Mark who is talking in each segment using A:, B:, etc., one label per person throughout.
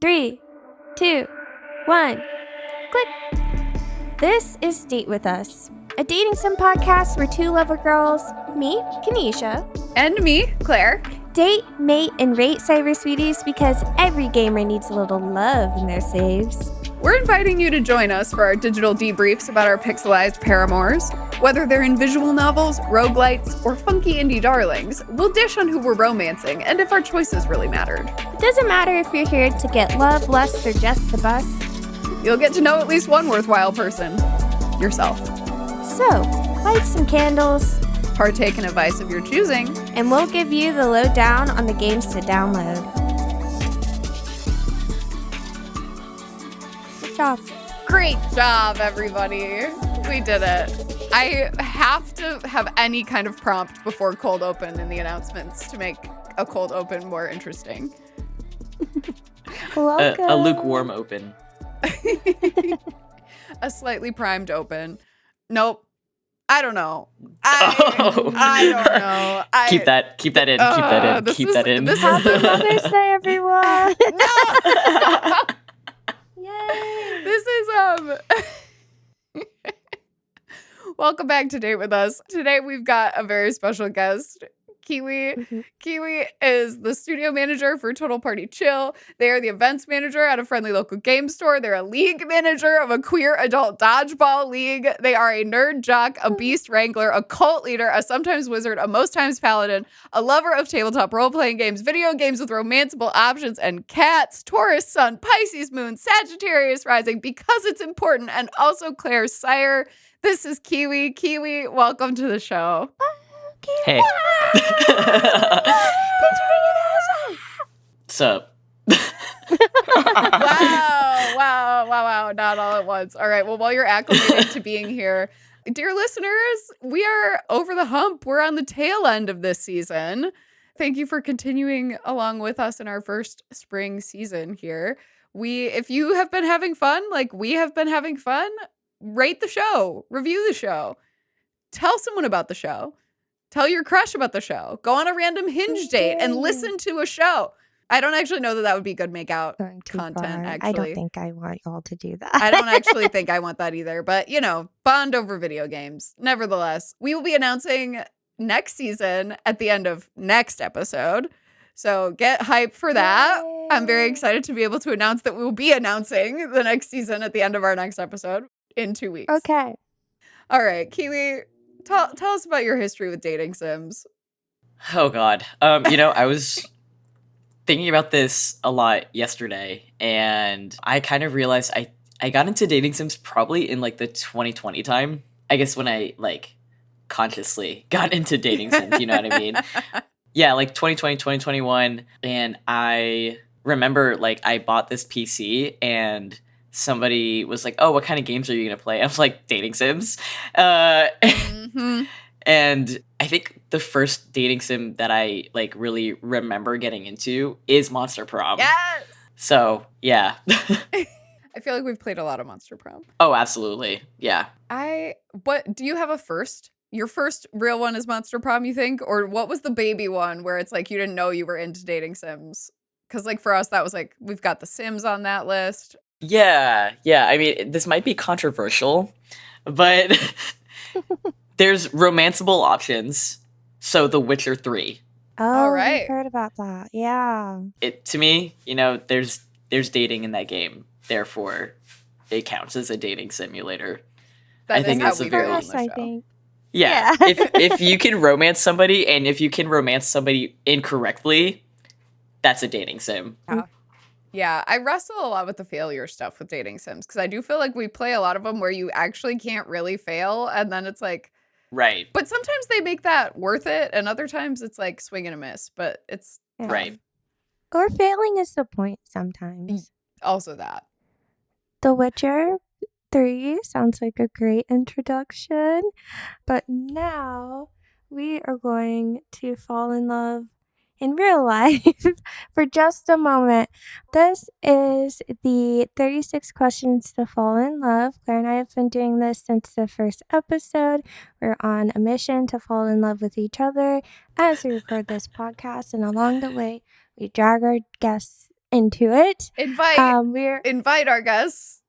A: 3, 2, 1, click. This is Date With Us, a dating sim podcast where two lover girls, me, Kanisha,
B: and me, Claire,
A: date, mate, and rate cyber sweeties because every gamer needs a little love in their saves.
B: We're inviting you to join us for our digital debriefs about our pixelized paramours. Whether they're in visual novels, roguelites, or funky indie darlings, we'll dish on who we're romancing and if our choices really mattered.
A: It doesn't matter if you're here to get love, lust, or just the bus.
B: You'll get to know at least one worthwhile person. Yourself.
A: So, light some candles,
B: partake in a vice of your choosing,
A: and we'll give you the lowdown on the games to download. Good job.
B: Great job, everybody. We did it. I have to have any kind of prompt before cold open in the announcements to make a cold open more interesting.
A: Welcome.
C: A lukewarm open.
B: A slightly primed open. Nope. I don't know. I don't know.
C: Keep that in. Keep that in.
A: Happy Mother's Day, everyone.
B: No.
A: Yay.
B: This is Welcome back to Date With Us. Today we've got a very special guest, Kiwi.
A: Mm-hmm.
B: Kiwi is the studio manager for Total Party Chill. They are the events manager at a friendly local game store. They're a league manager of a queer adult dodgeball league. They are a nerd jock, a beast wrangler, a cult leader, a sometimes wizard, a most times paladin, a lover of tabletop role-playing games, video games with romanceable options, and cats, Taurus sun, Pisces moon, Sagittarius rising, because it's important, and also Claire's sire. This is Kiwi. Kiwi, welcome to the show.
C: Hey. What's up?
B: Wow. Not all at once. All right. Well, while you're acclimated to being here, dear listeners, we are over the hump. We're on the tail end of this season. Thank you for continuing along with us in our first spring season here. If you have been having fun, like we have been having fun, rate the show, review the show, tell someone about the show. Tell your crush about the show. Go on a random Hinge date and listen to a show. I don't actually know that would be good make-out content, actually.
A: I don't think I want y'all to do that.
B: I don't actually think I want that either. But, bond over video games. Nevertheless, we will be announcing next season at the end of next episode. So get hyped for that.
A: Yay.
B: I'm very excited to be able to announce that we will be announcing the next season at the end of our next episode in 2 weeks.
A: Okay.
B: All right, Kiwi. Tell us about your history with dating sims.
C: Oh God. I was thinking about this a lot yesterday, and I kind of realized I got into dating sims probably in like the 2020 time. I guess when I consciously got into dating sims, you know what I mean? Yeah, like 2020, 2021, and I remember I bought this PC and somebody was like, "Oh, what kind of games are you gonna play?" I was like, "Dating sims." And I think the first dating sim that I really remember getting into is Monster Prom.
B: Yes.
C: So yeah.
B: I feel like we've played a lot of Monster Prom.
C: Oh, absolutely. Yeah.
B: What do you have a first? Your first real one is Monster Prom, you think? Or what was the baby one where it's like you didn't know you were into dating sims? Because for us, that was we've got The Sims on that list.
C: Yeah. I mean, this might be controversial, but there's romanceable options. So The Witcher 3.
A: Oh,
B: all right.
A: I heard about that. Yeah.
C: To me, there's dating in that game. Therefore, it counts as a dating simulator.
B: I
C: think
B: how
C: it's
B: we
C: a very-
B: feel on the
A: I
B: show.
A: think.
C: Yeah. if you can romance somebody, and if you can romance somebody incorrectly, that's a dating sim.
B: Yeah, I wrestle a lot with the failure stuff with dating sims because I do feel like we play a lot of them where you actually can't really fail, and then it's
C: Right.
B: But sometimes they make that worth it, and other times it's swing and a miss. But it's
A: Yeah.
C: Right.
A: Or failing is the point sometimes.
B: also that.
A: The Witcher 3 sounds like a great introduction. But now we are going to fall in love in real life for just a moment. This is the 36 questions to fall in love. Claire and I have been doing this since the first episode. We're on a mission to fall in love with each other as we record this podcast, and along the way, we drag our guests into it.
B: Invite
A: We're
B: our guests.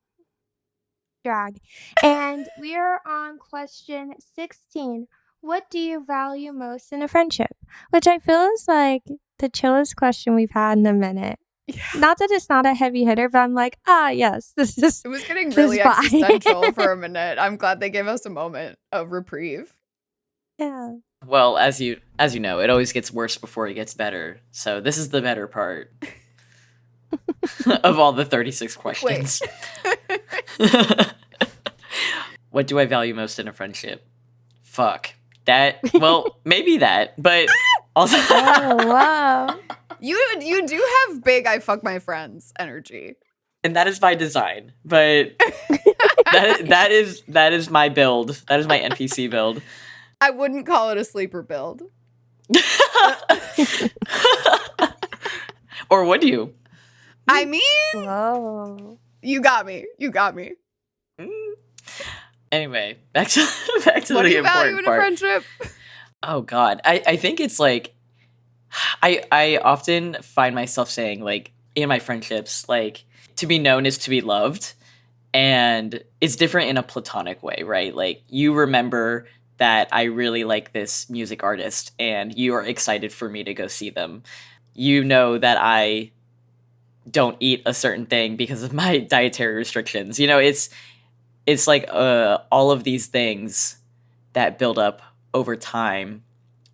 A: drag. And we are on question 16. What do you value most in a friendship? Which I feel is like the chillest question we've had in a minute.
B: Yeah.
A: Not that it's not a heavy hitter, but I'm like, yes, this is.
B: It was getting
A: this
B: really
A: vibe.
B: existential for a minute. I'm glad they gave us a moment of reprieve.
A: Yeah.
C: Well, as you know, it always gets worse before it gets better. So this is the better part of all the 36 questions. What do I value most in a friendship? Fuck. That, well, maybe that, but also
A: Oh, wow.
B: You do have big I fuck my friends energy.
C: And that is by design. But that is my build. That is my NPC build.
B: I wouldn't call it a sleeper build.
C: Or would you?
B: I mean,
A: Whoa.
B: you got me.
C: Anyway, back to
B: What
C: the
B: do you value
C: important
B: in a
C: part.
B: friendship?
C: Oh God, I think it's like I often find myself saying, like, in my friendships, like, to be known is to be loved, and it's different in a platonic way, right? Like, you remember that I really like this music artist, and you are excited for me to go see them. You know that I don't eat a certain thing because of my dietary restrictions. You know, it's like all of these things that build up over time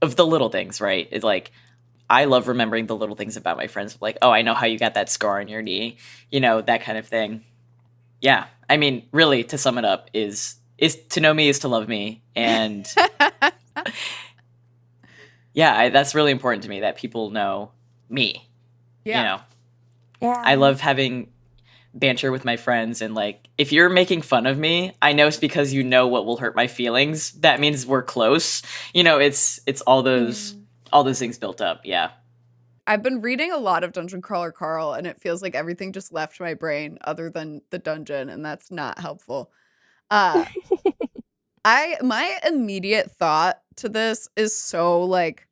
C: of the little things, right? It's like, I love remembering the little things about my friends. Like, oh, I know how you got that scar on your knee, you know, that kind of thing. Yeah. I mean, really, to sum it up, is to know me is to love me. And yeah, that's really important to me, that people know me.
B: Yeah.
C: You know,
A: Yeah.
C: I love having banter with my friends, and like, if you're making fun of me, I know it's because you know what will hurt my feelings. That means we're close. You know, it's all those things built up. Yeah.
B: I've been reading a lot of Dungeon Crawler Carl, and it feels like everything just left my brain other than the dungeon, and that's not helpful. My immediate thought to this is so like,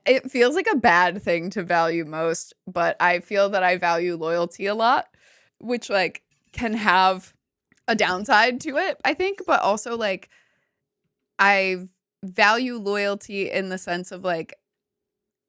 B: it feels like a bad thing to value most, but I feel that I value loyalty a lot, which like can have a downside to it, I think, but also like I value loyalty in the sense of like,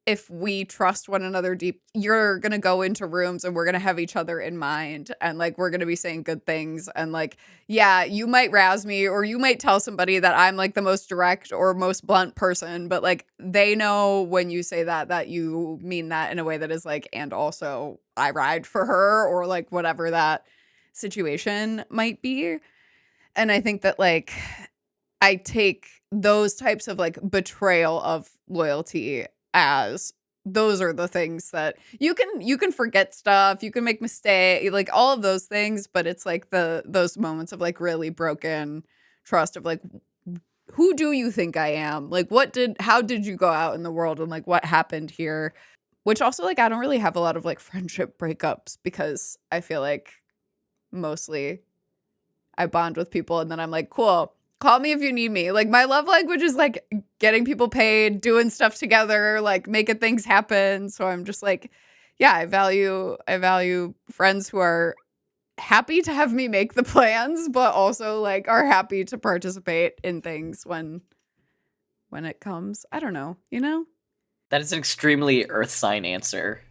B: if we trust one another deep, you're going to go into rooms and we're going to have each other in mind, and like we're going to be saying good things, and like, yeah, you might razz me or you might tell somebody that I'm like the most direct or most blunt person, but like they know when you say that you mean that in a way that is like, and also I ride for her, or like whatever that situation might be. And I think that like I take those types of like betrayal of loyalty as those are the things that you can forget stuff, you can make mistakes, like all of those things, but it's like those moments of like really broken trust of like, who do you think I am? Like, how did you go out in the world, and like what happened here? Which also like I don't really have a lot of like friendship breakups, because I feel like mostly I bond with people and then I'm like, cool, call me if you need me. Like, my love language is like getting people paid, doing stuff together, like making things happen. So I'm just like, yeah, I value friends who are happy to have me make the plans, but also like are happy to participate in things when it comes. I don't know, you know?
C: That is an extremely earth sign answer.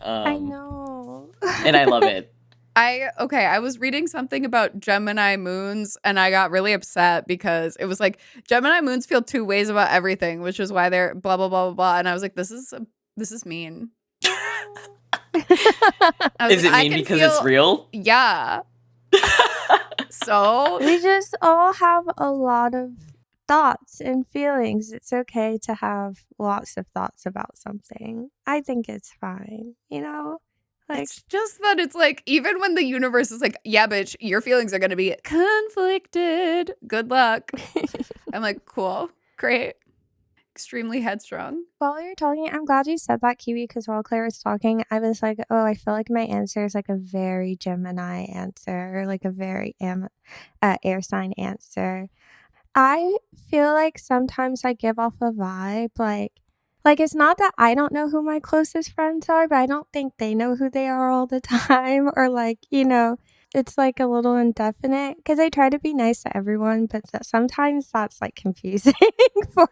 A: I know.
C: And I love it.
B: I was reading something about Gemini moons, and I got really upset because it was like, Gemini moons feel two ways about everything, which is why they're blah blah blah blah blah. And I was like, this is mean.
C: Is it mean because it's real?
B: Yeah. So
A: We just all have a lot of thoughts and feelings. It's okay to have lots of thoughts about something. I think it's fine, you know? Like,
B: it's just that it's like, even when the universe is like, yeah, bitch, your feelings are going to be conflicted. Good luck. I'm like, cool, great. Extremely headstrong.
A: while you're talking, I'm glad you said that, Kiwi, because while Claire was talking, I was like, oh, I feel like my answer is like a very Gemini answer, or like a very air sign answer. I feel like sometimes I give off a vibe like Like, it's not that I don't know who my closest friends are, but I don't think they know who they are all the time, or, like, it's, like, a little indefinite because I try to be nice to everyone, but sometimes that's, like, confusing for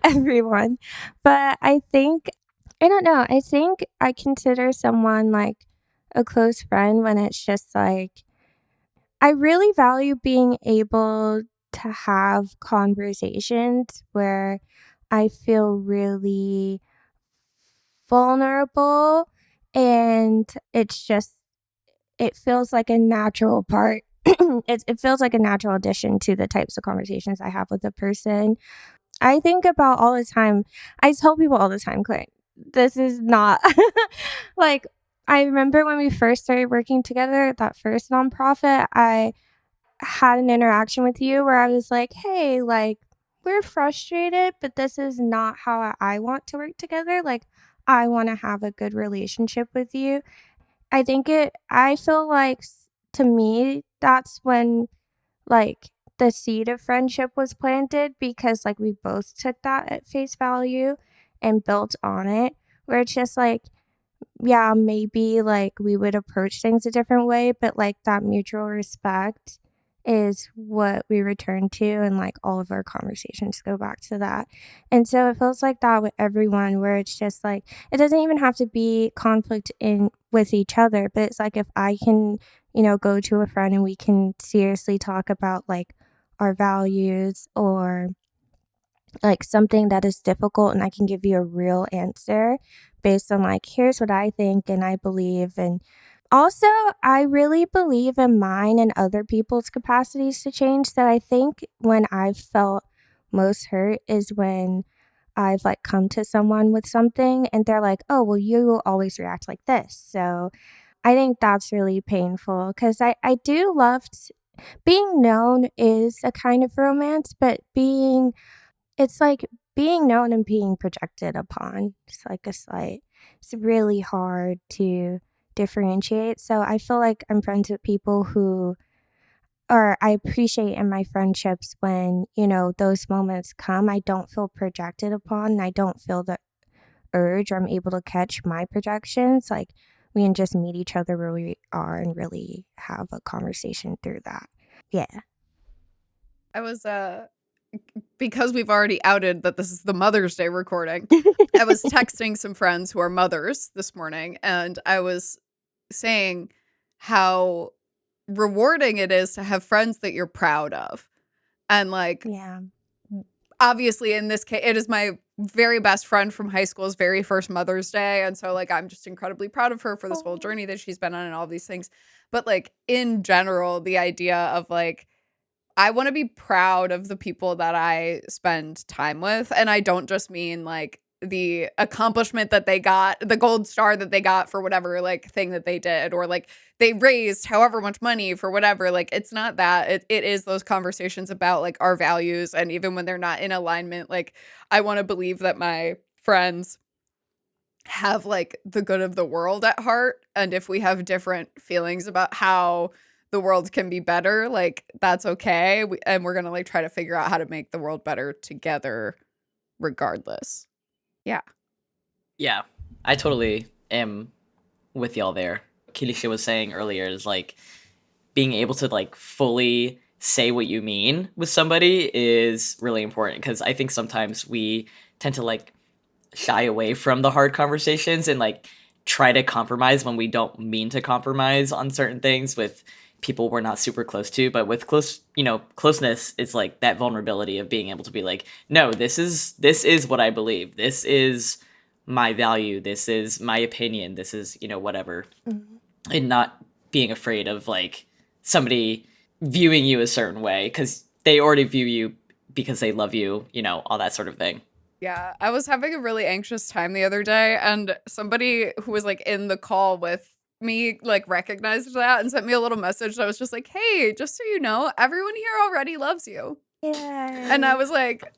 A: everyone. But I don't know, I think I consider someone, like, a close friend when it's just, like, I really value being able to have conversations where I feel really vulnerable, and it feels like a natural part. It feels like a natural addition to the types of conversations I have with a person. I think about all the time. I tell people all the time, Claire, this is not like, I remember when we first started working together, that first nonprofit, I had an interaction with you where I was like, hey, like, we're frustrated, but this is not how I want to work together. Like, I want to have a good relationship with you. I feel like to me, that's when, like, the seed of friendship was planted because, like, we both took that at face value and built on it. Where it's just like, yeah, maybe like we would approach things a different way, but like that mutual respect is what we return to, and like all of our conversations go back to that. And so it feels like that with everyone, where it's just like, it doesn't even have to be conflict in with each other, but it's like if I can, go to a friend and we can seriously talk about like our values, or like something that is difficult, and I can give you a real answer based on like, here's what I think and I believe. And also, I really believe in mine and other people's capacities to change. So I think when I've felt most hurt is when I've like come to someone with something and they're like, oh, well, you will always react like this. So I think that's really painful because I do love being known is a kind of romance, but it's like being known and being projected upon. It's really hard to differentiate. So I feel like I'm friends with people or I appreciate in my friendships when, those moments come, I don't feel projected upon, and I don't feel the urge, or I'm able to catch my projections. Like, we can just meet each other where we are and really have a conversation through that. Yeah.
B: I was because we've already outed that this is the Mother's Day recording. I was texting some friends who are mothers this morning, and I was saying how rewarding it is to have friends that you're proud of. And like,
A: Yeah.
B: obviously in this case, it is my very best friend from high school's very first Mother's Day. And so like, I'm just incredibly proud of her for this whole journey that she's been on and all these things. But like in general, the idea of like, I want to be proud of the people that I spend time with. And I don't just mean like the accomplishment that they got, the gold star that they got for whatever like thing that they did, or like they raised however much money for whatever. Like, it's not that. It is those conversations about like our values. And even when they're not in alignment, like I want to believe that my friends have like the good of the world at heart. And if we have different feelings about how the world can be better, like that's okay. And we're going to like try to figure out how to make the world better together regardless. Yeah.
C: Yeah, I totally am with y'all there. Kilisha was saying earlier is like being able to like fully say what you mean with somebody is really important, because I think sometimes we tend to like shy away from the hard conversations and like try to compromise when we don't mean to compromise on certain things with people we're not super close to. But with closeness, it's like that vulnerability of being able to be like, no, this is what I believe, this is my value, this is my opinion, this is whatever. And not being afraid of like somebody viewing you a certain way because they already view you because they love you, all that sort of thing.
B: Yeah, I was having a really anxious time the other day, and somebody who was like in the call with me like recognized that and sent me a little message that was just like, hey, just so you know, everyone here already loves you.
A: Yeah.
B: And I was like,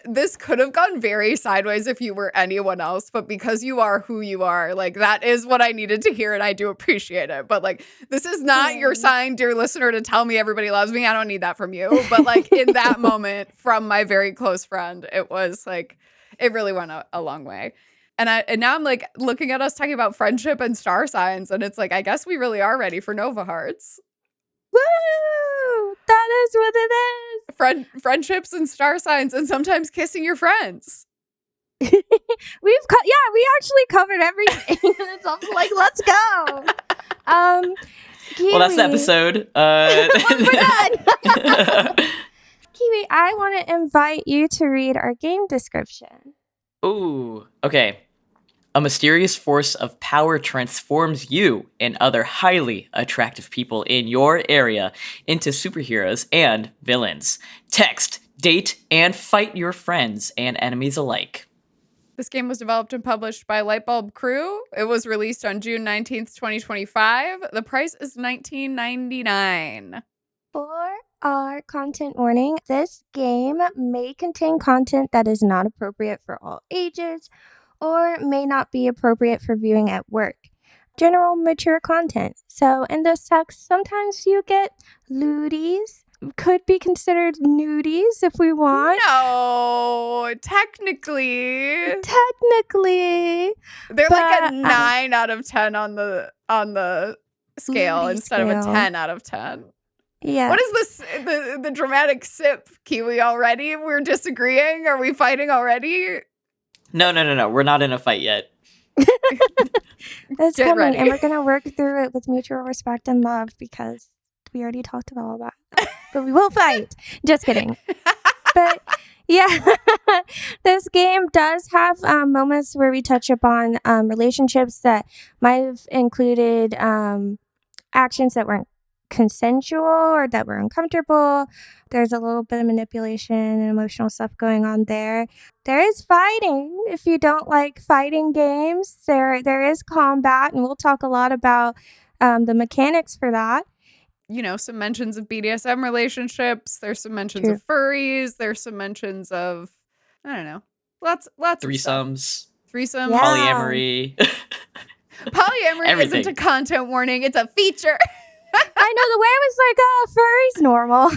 B: this could have gone very sideways if you were anyone else, but because you are who you are, like that is what I needed to hear, and I do appreciate it. But like, this is not your sign, dear listener, to tell me everybody loves me. I don't need that from you. But like in that moment, from my very close friend, it was like, It really went a long way. And now I'm like looking at us talking about friendship and star signs, and it's like, I guess we really are ready for Nova Hearts.
A: Woo! That is what it is.
B: Friendships and star signs, and sometimes kissing your friends.
A: We actually covered everything. It's all like, let's go. Kiwi.
C: Well, that's the episode.
A: We're done. Kiwi, I want to invite you to read our game description.
C: Ooh, okay. A mysterious force of power transforms you and other highly attractive people in your area into superheroes and villains. Text, date, and fight your friends and enemies alike.
B: This game was developed and published by Lightbulb Crew. It was released on June 19th, 2025. The price is $19.99.
A: For our content warning, this game may contain content that is not appropriate for all ages or may not be appropriate for viewing at work. General mature content. So in this text, sometimes you get lewdies. Could be considered nudies if we want.
B: No, technically. They're like a 9 out of 10 on the scale
A: Lewdy
B: instead of a
A: scale.
B: 10 out of 10.
A: Yeah.
B: What is this? The dramatic sip, Kiwi, already? We're disagreeing? Are we fighting already?
C: No. We're not in a fight yet.
A: It's
B: Get
A: coming,
B: ready.
A: and we're gonna work through it with mutual respect and love because we already talked about all that. But we will fight. Just kidding. But yeah, this game does have moments where we touch upon relationships that might have included actions that weren't consensual or that were uncomfortable. There's a little bit of manipulation and emotional stuff going on there. There is fighting. If you don't like fighting games, there is combat, and we'll talk a lot about the mechanics for that.
B: You know, some mentions of BDSM relationships. There's some mentions
A: True.
B: of furries. There's some mentions of, I don't know, lots of
C: Threesomes,
B: stuff. Threesomes.
A: Yeah.
C: polyamory.
B: Polyamory
C: Everything.
B: isn't a content warning. It's a feature.
A: I know the way I was like, oh, furry's normal.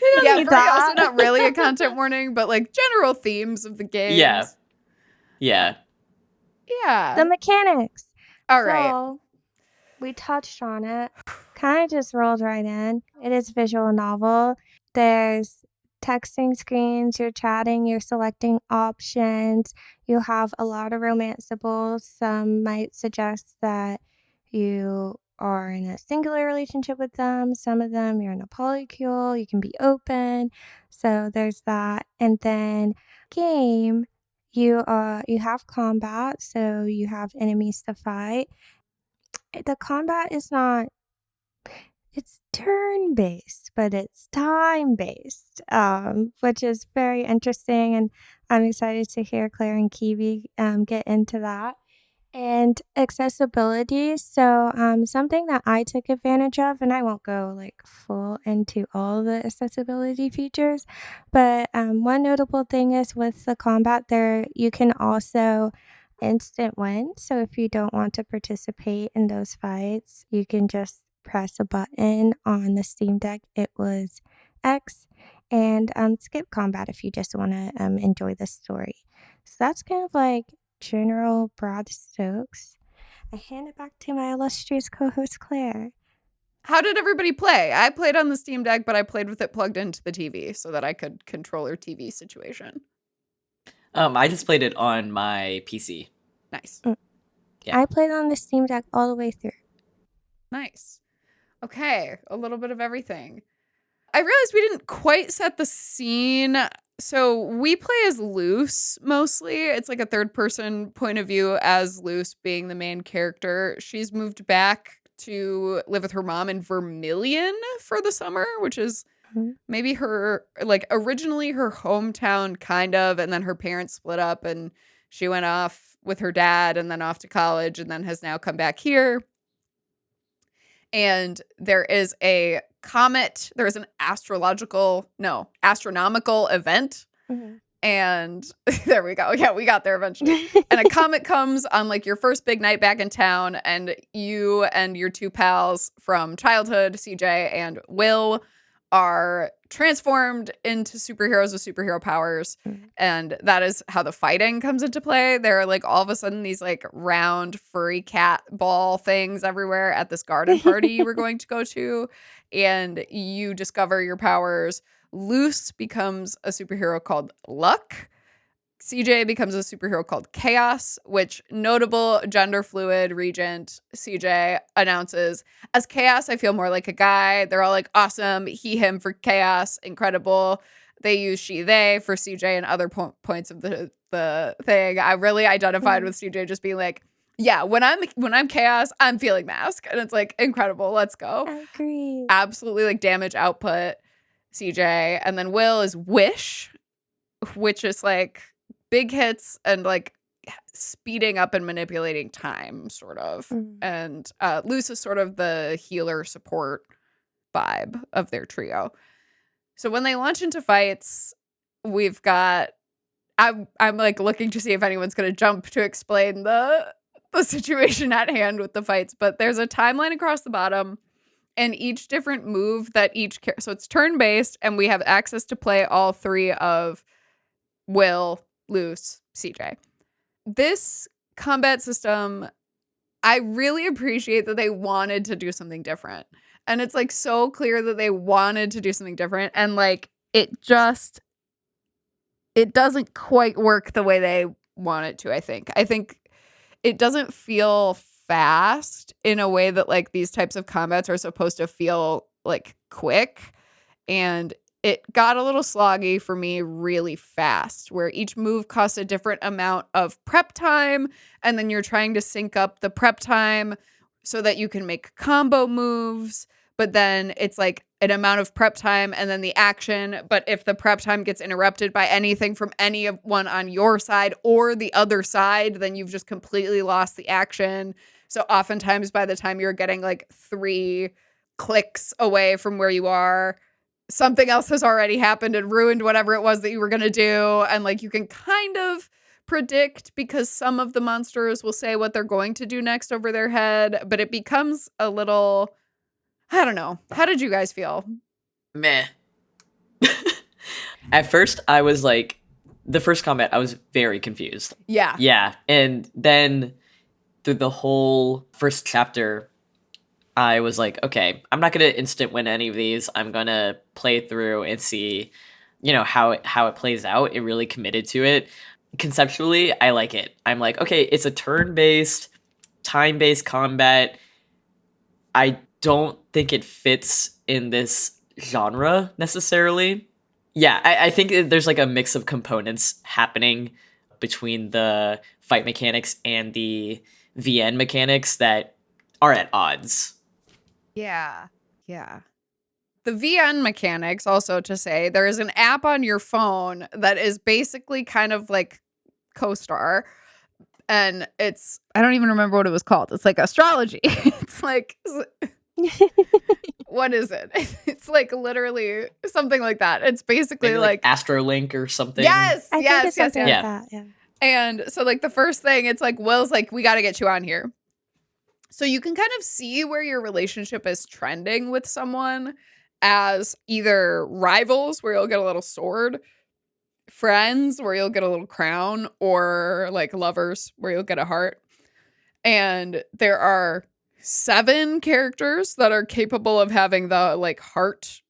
A: We don't
B: Yeah,
A: need
B: furry
A: that.
B: also not really a content warning, but like general themes of the game.
C: Yeah.
A: The mechanics.
B: All right.
A: So, we touched on it. Kind of just rolled right in. It is visual novel. There's texting screens. You're chatting. You're selecting options. You have a lot of romanceables. Some might suggest that you are in a singular relationship with them. Some of them you're in a polycule. You can be open. So there's that. And then game, you have combat. So you have enemies to fight. The combat is not, it's turn-based, but it's time-based, which is very interesting, and I'm excited to hear Claire and Kiwi get into that. And accessibility, so something that I took advantage of, and I won't go like full into all the accessibility features, but one notable thing is with the combat there, you can also instant win. So if you don't want to participate in those fights, you can just press a button on the Steam Deck. It was X, and skip combat if you just want to enjoy the story. So that's kind of like general broad strokes. I hand it back to my illustrious co-host Claire.
B: How did everybody play? I played on the Steam Deck, but I played with it plugged into the TV so that I could control her TV situation.
C: I just played it on my PC.
B: Nice.
C: Yeah.
A: I played on the Steam Deck all the way through.
B: Nice. Okay, a little bit of everything. I realized we didn't quite set the scene. So we play as Luce mostly. It's like a third person point of view as Luce being the main character. She's moved back to live with her mom in Vermilion for the summer, which is maybe her, like originally her hometown kind of, and then her parents split up and she went off with her dad and then off to college and then has now come back here. And there is a comet, there is an astronomical event.
A: Mm-hmm.
B: And there we go. Yeah, we got there eventually. And a comet comes on like your first big night back in town, and you and your two pals from childhood, CJ and Will, are transformed into superheroes with superhero powers. And that is how the fighting comes into play. There are like all of a sudden these like round furry cat ball things everywhere at this garden party you were going to go to. And you discover your powers. Luce becomes a superhero called Luck. CJ becomes a superhero called Chaos, which notable gender fluid regent CJ announces, as Chaos, I feel more like a guy. They're all like, awesome, he, him for Chaos, incredible. They use she, they for CJ and other points of the thing. I really identified with CJ just being like, yeah, when I'm Chaos, I'm feeling Mask. And it's like, incredible, let's go.
A: I agree.
B: Absolutely like damage output, CJ. And then Will is Wish, which is like big hits and like speeding up and manipulating time, sort of. And Luce is sort of the healer support vibe of their trio. So when they launch into fights, we've got I'm like looking to see if anyone's going to jump to explain the situation at hand with the fights, but there's a timeline across the bottom and each different move that so it's turn-based and we have access to play all three of Will, Luce, CJ. This combat system, I really appreciate that they wanted to do something different. And it's like so clear that they wanted to do something different. And like it doesn't quite work the way they want it to, I think. I think it doesn't feel fast in a way that like these types of combats are supposed to feel like quick. And it got a little sloggy for me really fast, where each move costs a different amount of prep time, and then you're trying to sync up the prep time so that you can make combo moves, but then it's like an amount of prep time and then the action, but if the prep time gets interrupted by anything from anyone on your side or the other side, then you've just completely lost the action. So oftentimes by the time you're getting like 3 clicks away from where you are, something else has already happened and ruined whatever it was that you were going to do. And like you can kind of predict because some of the monsters will say what they're going to do next over their head, but it becomes a little, I don't know. How did you guys feel?
C: Meh. At first, I was like, the first combat, I was very confused.
B: Yeah.
C: Yeah. And then through the whole first chapter, I was like, okay, I'm not going to instant win any of these. I'm going to play through and see, how it plays out. It really committed to it. Conceptually, I like it. I'm like, okay, it's a turn-based, time-based combat. I don't think it fits in this genre necessarily. Yeah, I think there's like a mix of components happening between the fight mechanics and the VN mechanics that are at odds.
B: Yeah. The VN mechanics, also to say, there is an app on your phone that is basically kind of like CoStar. And I don't even remember what it was called. It's like astrology. It's like, what is it? It's like literally something like that. It's basically
C: maybe
B: like
C: Astrolink or something.
B: Yes.
A: I think it's something like that. Yeah.
B: And so like the first thing, it's like Will's like, we got to get you on here. So you can kind of see where your relationship is trending with someone as either rivals, where you'll get a little sword, friends, where you'll get a little crown, or like lovers, where you'll get a heart. And there are 7 characters that are capable of having the like heart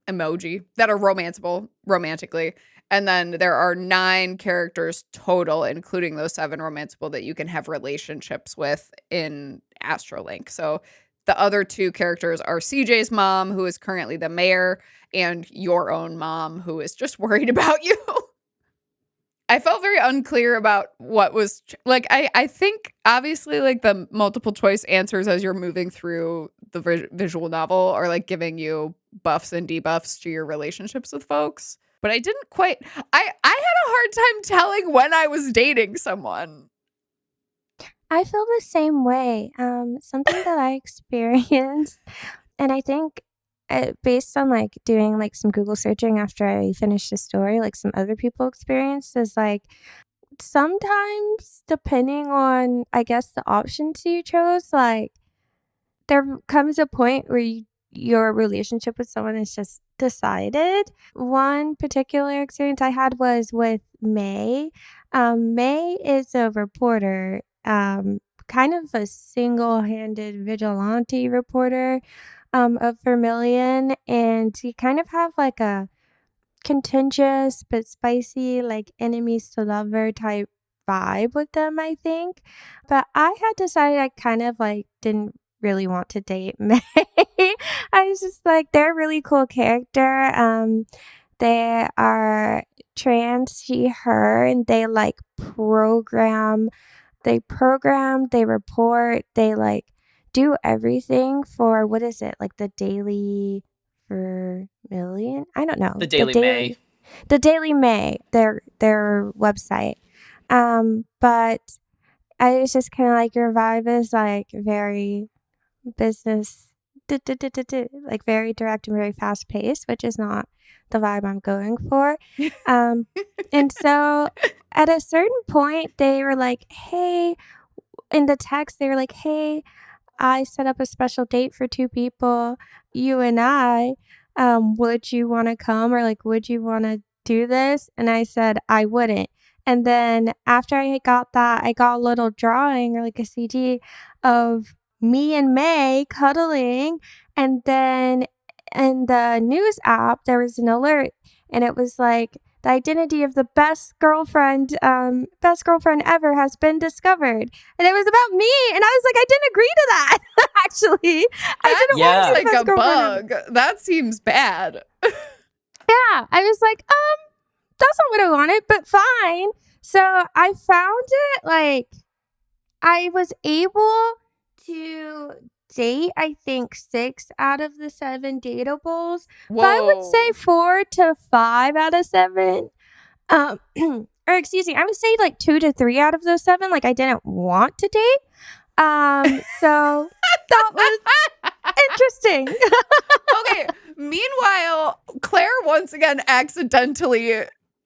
B: emoji that are romanceable romantically. And then there are 9 characters total, including those 7 romanceable, that you can have relationships with in Astrolink. So the other 2 characters are CJ's mom, who is currently the mayor, and your own mom, who is just worried about you. I felt very unclear about what was like. I think obviously like the multiple choice answers as you're moving through the visual novel are like giving you buffs and debuffs to your relationships with folks. But I didn't quite, I had a hard time telling when I was dating someone.
A: I feel the same way. Something that I experienced, and I think based on like doing like some Google searching after I finished the story, like some other people experienced, is like sometimes depending on, I guess, the options you chose, like there comes a point where your relationship with someone is just decided. One particular experience I had was with May. May is a reporter, kind of a single-handed vigilante reporter of Vermilion, and you kind of have like a contentious but spicy, like enemies to lover type vibe with them, I think. But I had decided I kind of like didn't really want to date May. I was just like, they're a really cool character. They are trans, she, her, and they like they report, they like do everything for what is it? Like the Daily Vermilion? I don't know.
C: The Daily May.
A: The Daily May, their website. But I was just kind of like, your vibe is like very business, like very direct and very fast paced, which is not the vibe I'm going for. And so at a certain point, they were like, hey, in the text, they were like, hey, I set up a special date for 2 people, you and I. Would you want to come, or like, would you want to do this? And I said I wouldn't. And then after I got that, I got a little drawing or like a CD of me and May cuddling. And then in the news app, there was an alert, and it was like, the identity of the best girlfriend ever has been discovered. And it was about me. And I was like, I didn't agree to that. Actually, I didn't want to be the
B: Like
A: best
B: a
A: girlfriend
B: bug. That seems bad.
A: Yeah, I was like, that's not what I wanted, but fine. So I found it like I was able to date, I think 6 out of the 7 dateables.
B: Whoa.
A: But I would say 4 to 5 out of 7. Or excuse me, I would say like 2 to 3 out of those 7. Like I didn't want to date. So that was interesting.
B: Okay. Meanwhile, Claire once again accidentally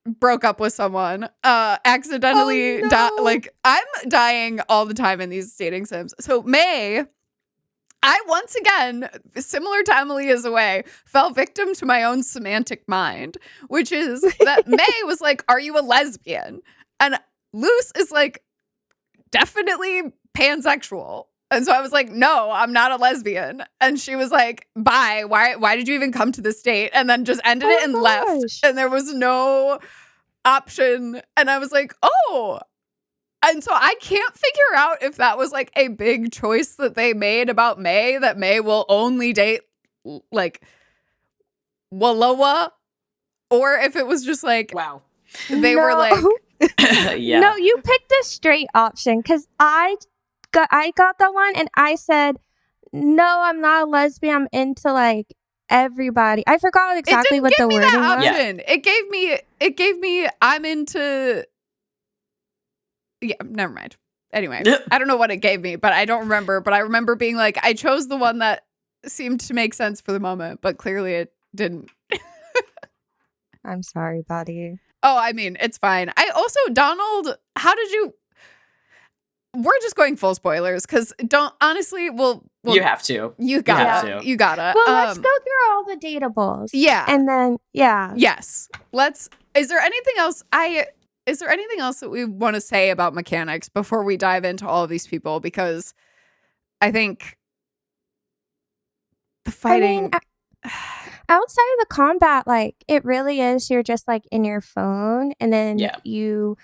B: broke up with someone. Accidentally,
A: Oh, no.
B: like I'm dying all the time in these dating sims. So May, I once again, similar to Emily is away, fell victim to my own semantic mind, which is that May was like, "Are you a lesbian?" And Luce is like, definitely pansexual. And so I was like, no, I'm not a lesbian. And she was like, bye. Why did you even come to this date? And then just ended it and left. And there was no option. And I was like, oh. And so I can't figure out if that was like a big choice that they made about May, that May will only date like Wallowa, or if it was just like,
C: wow,
B: they were like,
C: yeah.
A: No, you picked the straight option, because I got that one and I said, no, I'm not a lesbian. I'm into like everybody. I forgot exactly what the wording was.
B: Option. It gave me I'm into. Yeah, never mind. Anyway, I don't know what it gave me, but I don't remember. But I remember being like, I chose the one that seemed to make sense for the moment, but clearly it didn't.
A: I'm sorry, buddy.
B: Oh, I mean, it's fine. I also, Donald, how did you... We're just going full spoilers, because honestly, well,
C: you have to.
B: You gotta.
A: Well, let's go through all the dateables.
B: Yeah.
A: And then, yeah.
B: Yes. Is there anything else that we want to say about mechanics before we dive into all of these people? Because I think the fighting...
A: outside of the combat, like, it really is, you're just like in your phone, and then you,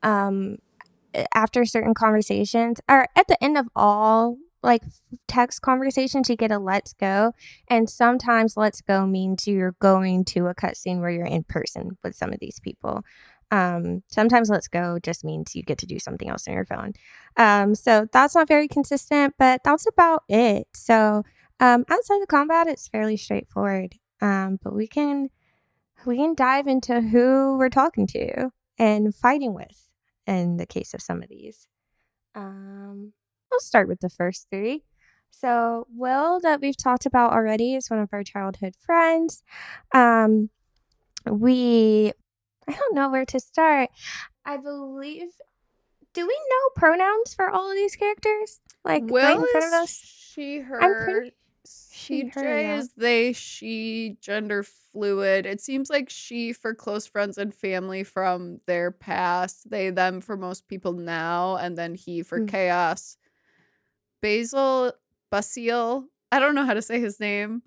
A: after certain conversations, or at the end of all like text conversations, you get a let's go, and sometimes let's go means you're going to a cutscene where you're in person with some of these people. Sometimes let's go just means you get to do something else on your phone. So that's not very consistent, but that's about it. So outside the combat, it's fairly straightforward. But we can dive into who we're talking to and fighting with in the case of some of these. I'll start with the first 3. So Will, that we've talked about already, is one of our childhood friends. I don't know where to start. I believe, do we know pronouns for all of these characters? Like
B: Will
A: right in front of us?
B: She, her.
A: She, her,
B: CJ
A: yeah.
B: is they, she, gender fluid. It seems like she for close friends and family from their past, they, them for most people now, and then he for chaos. Basile. I don't know how to say his name.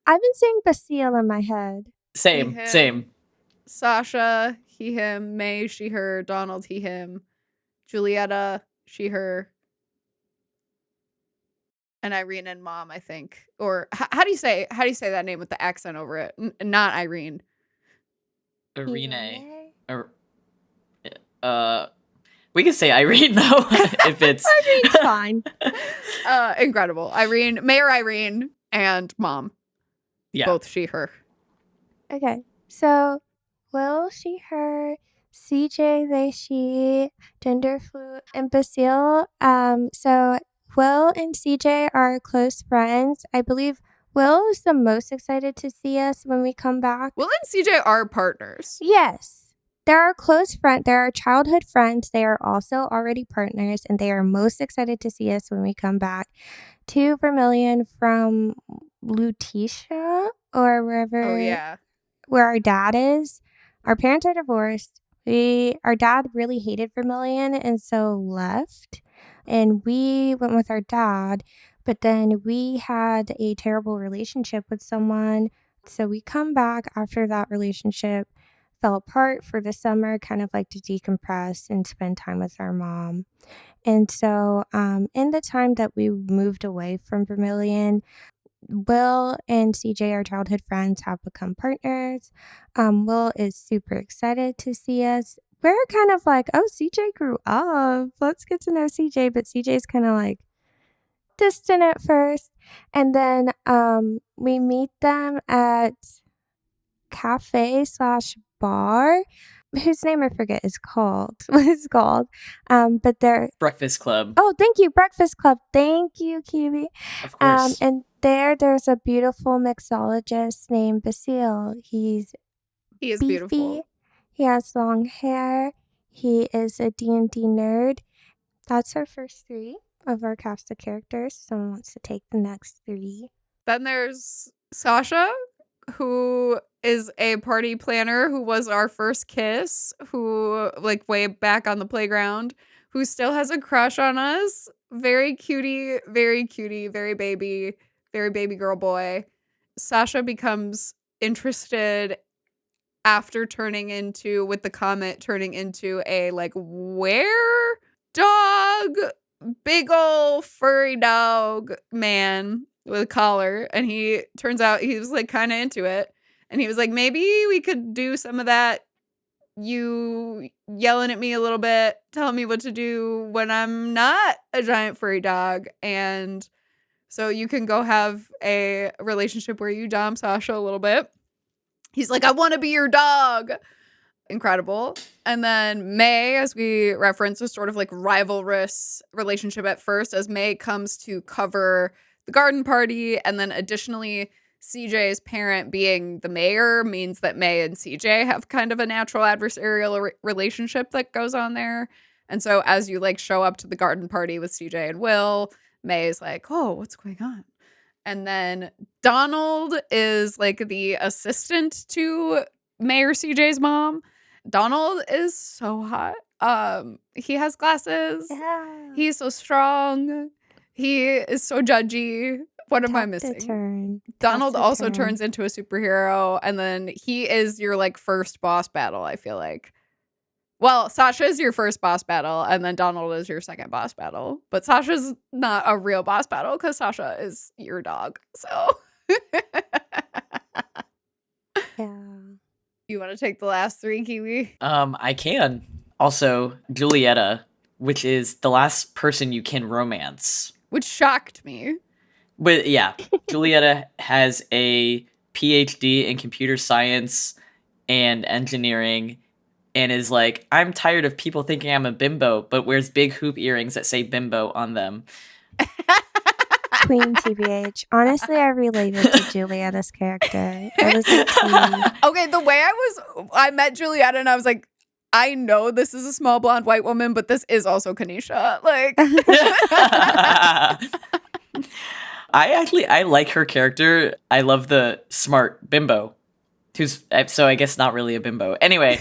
A: I've been saying Basile in my head.
C: Same,
B: He, him.
C: same.
B: Sasha, he, him. May, she, her. Donald, he, him. Julietta, she, her. And Irene and Mom, I think. Or how do you say that name with the accent over it? Not Irene.
C: Irene. We can say Irene though, if it's
A: Irene's fine.
B: Incredible. Mayor Irene and Mom.
C: Yeah.
B: Both she, her.
A: Okay. So Will, she, her, CJ, they, she, gender fluid, and Basile. So Will and CJ are close friends. I believe Will is the most excited to see us when we come back.
B: Will and CJ are partners.
A: Yes. They're our close friend. They're our childhood friends. They are also already partners, and they are most excited to see us when we come back to Vermilion from Lutetia or wherever.
B: Oh, yeah.
A: Where our dad is. Our parents are divorced. Our dad really hated Vermilion and so left. And we went with our dad, but then we had a terrible relationship with someone. So we come back after that relationship fell apart for the summer, kind of like to decompress and spend time with our mom. And so in the time that we moved away from Vermilion, Will and CJ, our childhood friends, have become partners. Will is super excited to see us. We're kind of like, oh, CJ grew up. Let's get to know CJ. But CJ's kind of like distant at first. And then we meet them at cafe/bar, whose name I forget is called. What it's called. But they're
C: Breakfast Club.
A: Oh, thank you, Breakfast Club. Thank you, Kiwi.
C: Of course.
A: And there's a beautiful mixologist named Basile. He
B: is
A: beefy.
B: beautiful.
A: He has long hair. He is a D&D nerd. That's our first 3 of our cast of characters. Someone wants to take the next 3.
B: Then there's Sasha, who is a party planner, who was our first kiss, who, like, way back on the playground, who still has a crush on us. Very cutie, very baby girl boy. Sasha becomes interested after with the comet turning into a, like, were dog, big ol' furry dog man with a collar. And he turns out he was, like, kind of into it. And he was like, maybe we could do some of that, you yelling at me a little bit, telling me what to do when I'm not a giant furry dog. And so you can go have a relationship where you dom Sasha a little bit. He's like, I want to be your dog. Incredible. And then May, as we referenced, is sort of like rivalrous relationship at first, as May comes to cover the garden party. And then additionally, CJ's parent being the mayor means that May and CJ have kind of a natural adversarial relationship that goes on there. And so as you, like, show up to the garden party with CJ and Will, May is like, oh, what's going on? And then Donald is, like, the assistant to Mayor CJ's mom. Donald is so hot. He has glasses.
A: Yeah.
B: He's so strong. He is so judgy. What am I missing? Donald also turns into a superhero, and then he is your, like, first boss battle, I feel like. Well, Sasha is your first boss battle, and then Donald is your second boss battle. But Sasha's not a real boss battle because Sasha is your dog. So
A: yeah.
B: You want to take the last 3, Kiwi?
C: I can. Also, Julietta, which is the last person you can romance.
B: Which shocked me.
C: But yeah, Julietta has a PhD in computer science and engineering and is like, I'm tired of people thinking I'm a bimbo, but wears big hoop earrings that say bimbo on them.
A: Queen TBH. Honestly, I related to Julietta's character. I was like,
B: okay, the way I met Julietta and I was like, I know this is a small blonde white woman, but this is also Kanisha. Like,
C: I like her character. I love the smart bimbo, who's so I guess not really a bimbo. Anyway,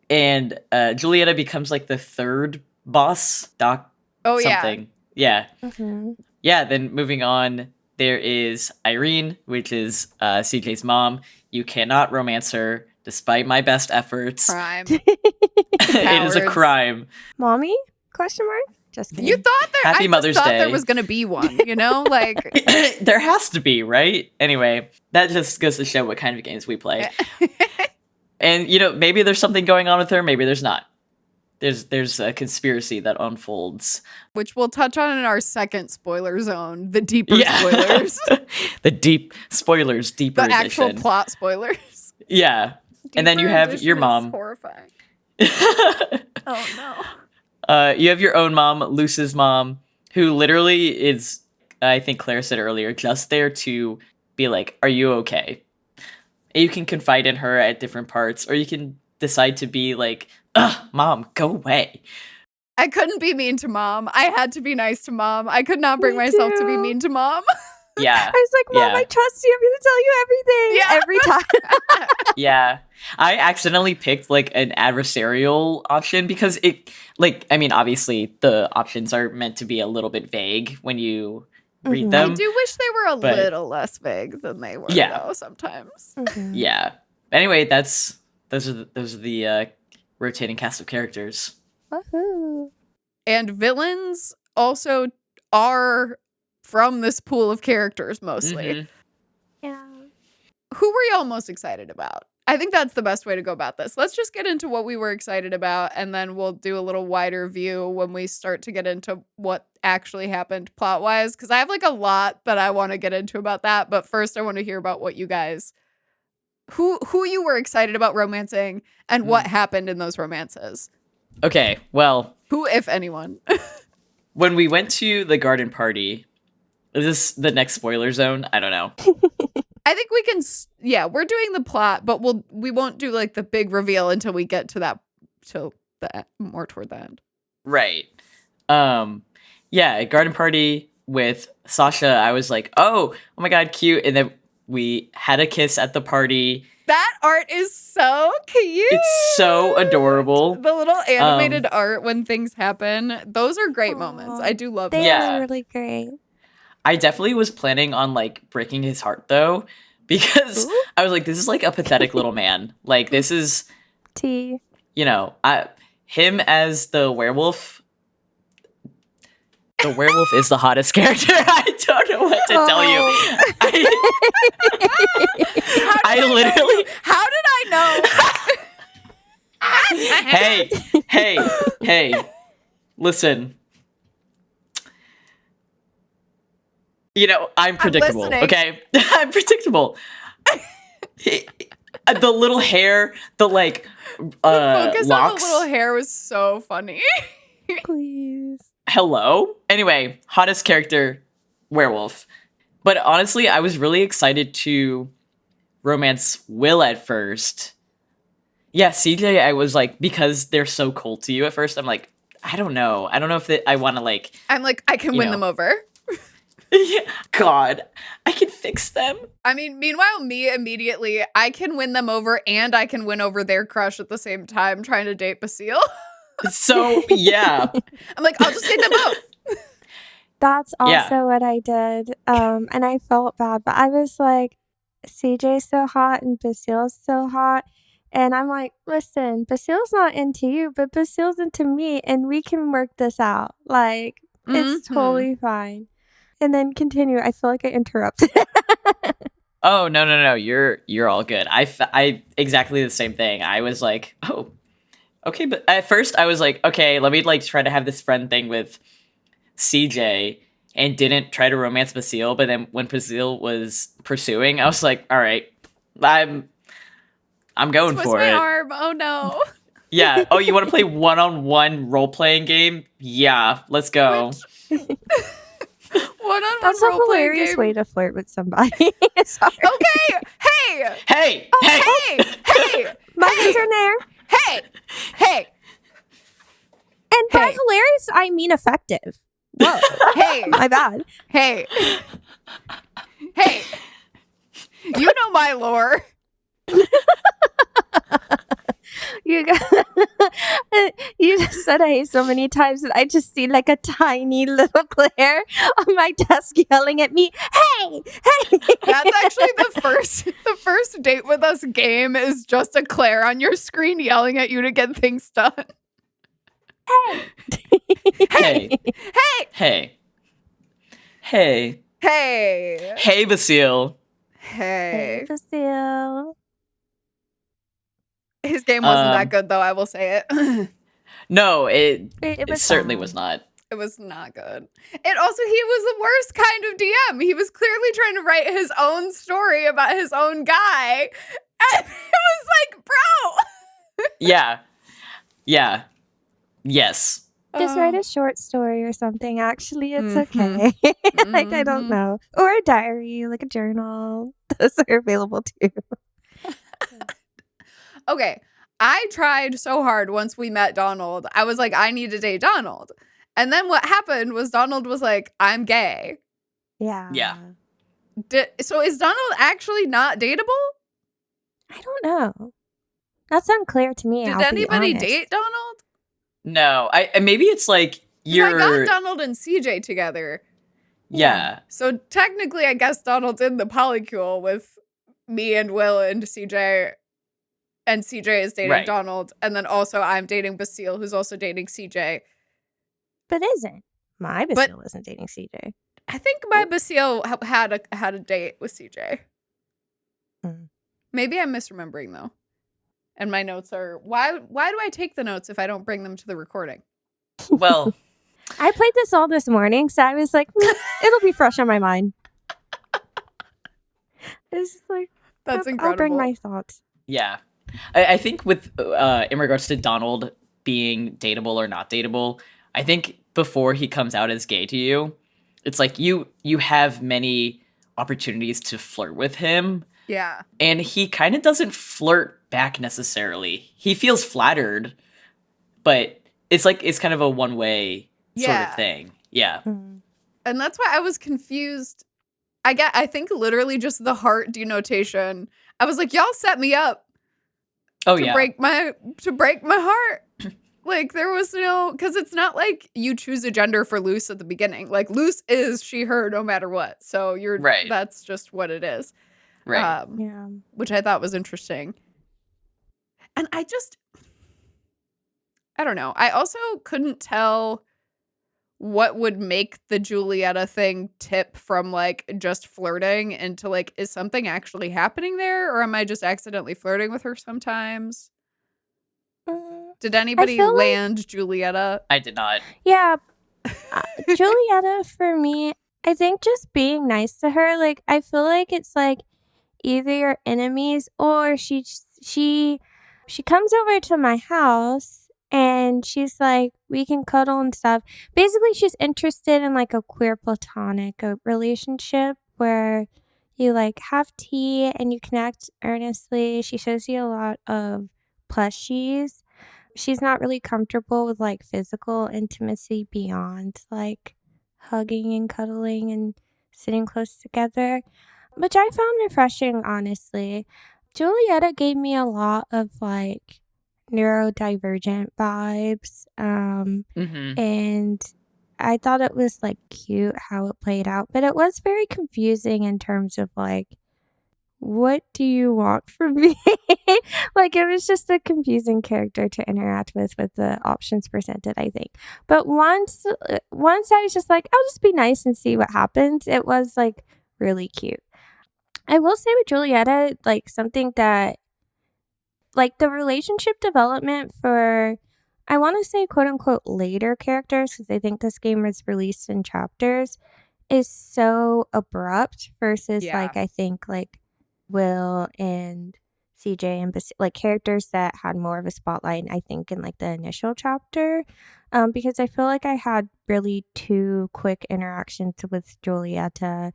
C: and Julieta becomes like the third boss, Doc.
B: Oh
C: something. Yeah.
A: Mm-hmm.
C: Yeah. Then moving on, there is Irene, which is CJ's mom. You cannot romance her, despite my best efforts.
B: Crime.
C: It is a
B: Cowards.
C: crime.
A: Mommy? Question mark? Just kidding.
B: You thought there?
C: Happy
B: I
C: Mother's
B: just thought
C: Day.
B: there was gonna be one. You know, like.
C: There has to be, right? Anyway, that just goes to show what kind of games we play. And maybe there's something going on with her, maybe there's not. There's a conspiracy that unfolds,
B: Which we'll touch on in our second spoiler zone, the deeper spoilers.
C: The deep spoilers, deeper
B: The
C: edition.
B: actual plot spoilers.
C: Yeah. And then you
B: Deeper
C: have
B: edition
C: your
B: is
C: mom.
B: horrifying. Oh no.
C: You have your own mom, Luce's mom, who literally is, I think Claire said earlier, just there to be like, are you okay? And you can confide in her at different parts, or you can decide to be like, ugh, Mom, go away.
B: I couldn't be mean to Mom. I had to be nice to Mom. I could not bring
A: Me
B: myself to be
A: too.
B: mean to Mom.
C: Yeah.
A: I was like, Mom,
C: Yeah.
A: I trust you. I'm going to tell you everything.
B: Yeah.
A: Every time.
C: Yeah. I accidentally picked like an adversarial option because obviously the options are meant to be a little bit vague when you read
A: Mhm.
C: them.
B: I do wish they were a
C: but-
B: little less vague than they were,
C: Yeah.
B: though, sometimes.
A: Mhm.
C: Yeah. Anyway, those are the rotating cast of characters.
A: Woohoo.
B: And villains also are from this pool of characters, mostly.
C: Mhm.
A: Yeah.
B: Who were y'all most excited about? I think that's the best way to go about this. Let's just get into what we were excited about, and then we'll do a little wider view when we start to get into what actually happened plot-wise, because I have like a lot that I want to get into about that, but first I want to hear about what you guys, who you were excited about romancing, and what happened in those romances.
C: Okay, well,
B: Who, if anyone?
C: when we went to the garden party, is this the next spoiler zone? I don't know.
B: I think we can, we're doing the plot, but we won't do like the big reveal until we get to that, more toward the end.
C: Right. Yeah, a garden party with Sasha. I was like, oh my god, cute. And then we had a kiss at the party.
B: That art is so cute.
C: It's so adorable.
B: The little animated art when things happen. Those are great moments. I do love
A: They
B: them.
C: Yeah.
A: were really great.
C: I definitely was planning on like breaking his heart though, because
B: Ooh.
C: I was like, this is like a pathetic little man. Like this is,
A: T.
C: him as the werewolf. The werewolf is the hottest character. I don't know what to tell you. I literally.
B: How did I know?
C: Hey, listen. I'm predictable,
B: listening.
C: okay? I'm predictable. The little hair, the like,
B: Focus
C: locks.
B: on the little hair was so funny.
A: Please.
C: Hello? Anyway, hottest character, werewolf. But honestly, I was really excited to romance Will at first. Yeah, CJ, I was like, because they're so cold to you at first, I'm like, I don't know. I don't know if I want to like...
B: I'm like, I can win them over.
C: Yeah, God, I can fix them.
B: I mean, meanwhile, me immediately, I can win them over and I can win over their crush at the same time trying to date Basile.
C: So, yeah.
B: I'm like, I'll just date them both.
A: That's
C: Yeah.
A: also what I did. And I felt bad, but I was like, CJ's so hot and Basile's so hot. And I'm like, listen, Basile's not into you, but Basile's into me, and we can work this out. Like, it's
B: Mhm.
A: totally fine. And then continue. I feel like I interrupted.
C: Oh, no. You're all good. I exactly the same thing. I was like, oh, okay. But at first I was like, okay, let me like try to have this friend thing with CJ, and didn't try to romance Basile. But then when Basile was pursuing, I was like, all right, I'm going
B: Twist
C: for
B: my
C: it.
B: arm. Oh no.
C: Yeah. Oh, you want to play one-on-one role-playing game? Yeah, let's go.
B: One-on-one
A: That's a
B: role-playing
A: hilarious
B: game.
A: way to flirt with somebody. Sorry.
B: Okay. Hey.
C: Hey, hey.
B: Hey.
A: My hands are there.
B: Hey.
A: And by
B: Hey.
A: hilarious, I mean effective.
B: Whoa. Hey.
A: My bad.
B: Hey. Hey, you know my lore.
A: You you just said "hey" so many times that I just see like a tiny little Claire on my desk yelling at me, "Hey, hey!"
B: That's actually the first date with us game is just a Claire on your screen yelling at you to get things done.
A: Hey,
C: Hey.
B: Hey,
C: Hey. Hey.
B: hey,
C: Hey, Basile.
A: hey,
B: hey.
A: Basile.
B: His game wasn't that good, though. I will say it.
C: No, it
A: was
C: certainly
A: fine.
C: was not.
B: It was not good. And also, he was the worst kind of DM. He was clearly trying to write his own story about his own guy. And it was like, bro.
C: Yeah. Yeah. Yes.
A: Just write a short story or something. Actually, it's
B: Mhm.
A: okay. Like, I don't
B: Mhm.
A: know. Or a diary, like a journal. Those are available too.
B: Okay. I tried so hard once we met Donald. I was like, I need to date Donald. And then what happened was Donald was like, I'm gay.
A: Yeah.
C: Yeah.
B: So is Donald actually not dateable?
A: I don't know. That's unclear to me.
B: Did
A: I'll be
B: anybody
A: honest.
B: date Donald?
C: No, maybe it's like
B: 'Cause
C: you're.
B: I got Donald and CJ together.
C: Yeah.
B: So technically, I guess Donald's in the polycule with me and Will and CJ. And CJ is dating
C: Right.
B: Donald. And then also I'm dating Basile, who's also dating CJ.
A: But isn't. My Basile isn't dating CJ.
B: I think my Basile had a date with CJ. Maybe I'm misremembering though. And my notes are why do I take the notes if I don't bring them to the recording?
C: Well,
A: I played this all this morning, so I was like, it'll be fresh on my mind. It's just like,
B: That's incredible.
A: I'll bring my thoughts.
C: yeah. I think with in regards to Donald being dateable or not dateable, I think before he comes out as gay to you, it's like you have many opportunities to flirt with him.
B: Yeah.
C: And he kind of doesn't flirt back necessarily. He feels flattered, but it's kind of a one-way sort of thing. Yeah.
B: And that's why I was confused. I think literally just the heart denotation. I was like, y'all set me up.
C: Oh,
B: to break my heart. Like there was no, because it's not like you choose a gender for Luce at the beginning. Like Luce is she, her, no matter what. So you're
C: right.
B: That's just what it is.
C: Right.
B: Which I thought was interesting. And I don't know. I also couldn't tell what would make the Julieta thing tip from like just flirting into like, is something actually happening there? Or am I just accidentally flirting with her sometimes? Did anybody land like Julieta?
C: I did not.
A: Yeah. Julieta, for me, I think just being nice to her, like, I feel like it's like either you're enemies or she comes over to my house and she's like, we can cuddle and stuff. Basically, she's interested in like a queer platonic relationship where you like have tea and you connect earnestly. She shows you a lot of plushies. She's not really comfortable with like physical intimacy beyond like hugging and cuddling and sitting close together, which I found refreshing, honestly. Julieta gave me a lot of like neurodivergent vibes. And I thought it was like cute how it played out, but it was very confusing in terms of like, what do you want from me? Like, it was just a confusing character to interact with the options presented, I think. But once I was just like, I'll just be nice and see what happens, it was like really cute. I will say with Julieta, like something that, like the relationship development for, I want to say quote unquote later characters, because I think this game was released in chapters, is so abrupt versus like, I think like Will and CJ and like characters that had more of a spotlight, I think, in like the initial chapter. Because I feel like I had really two quick interactions with Julieta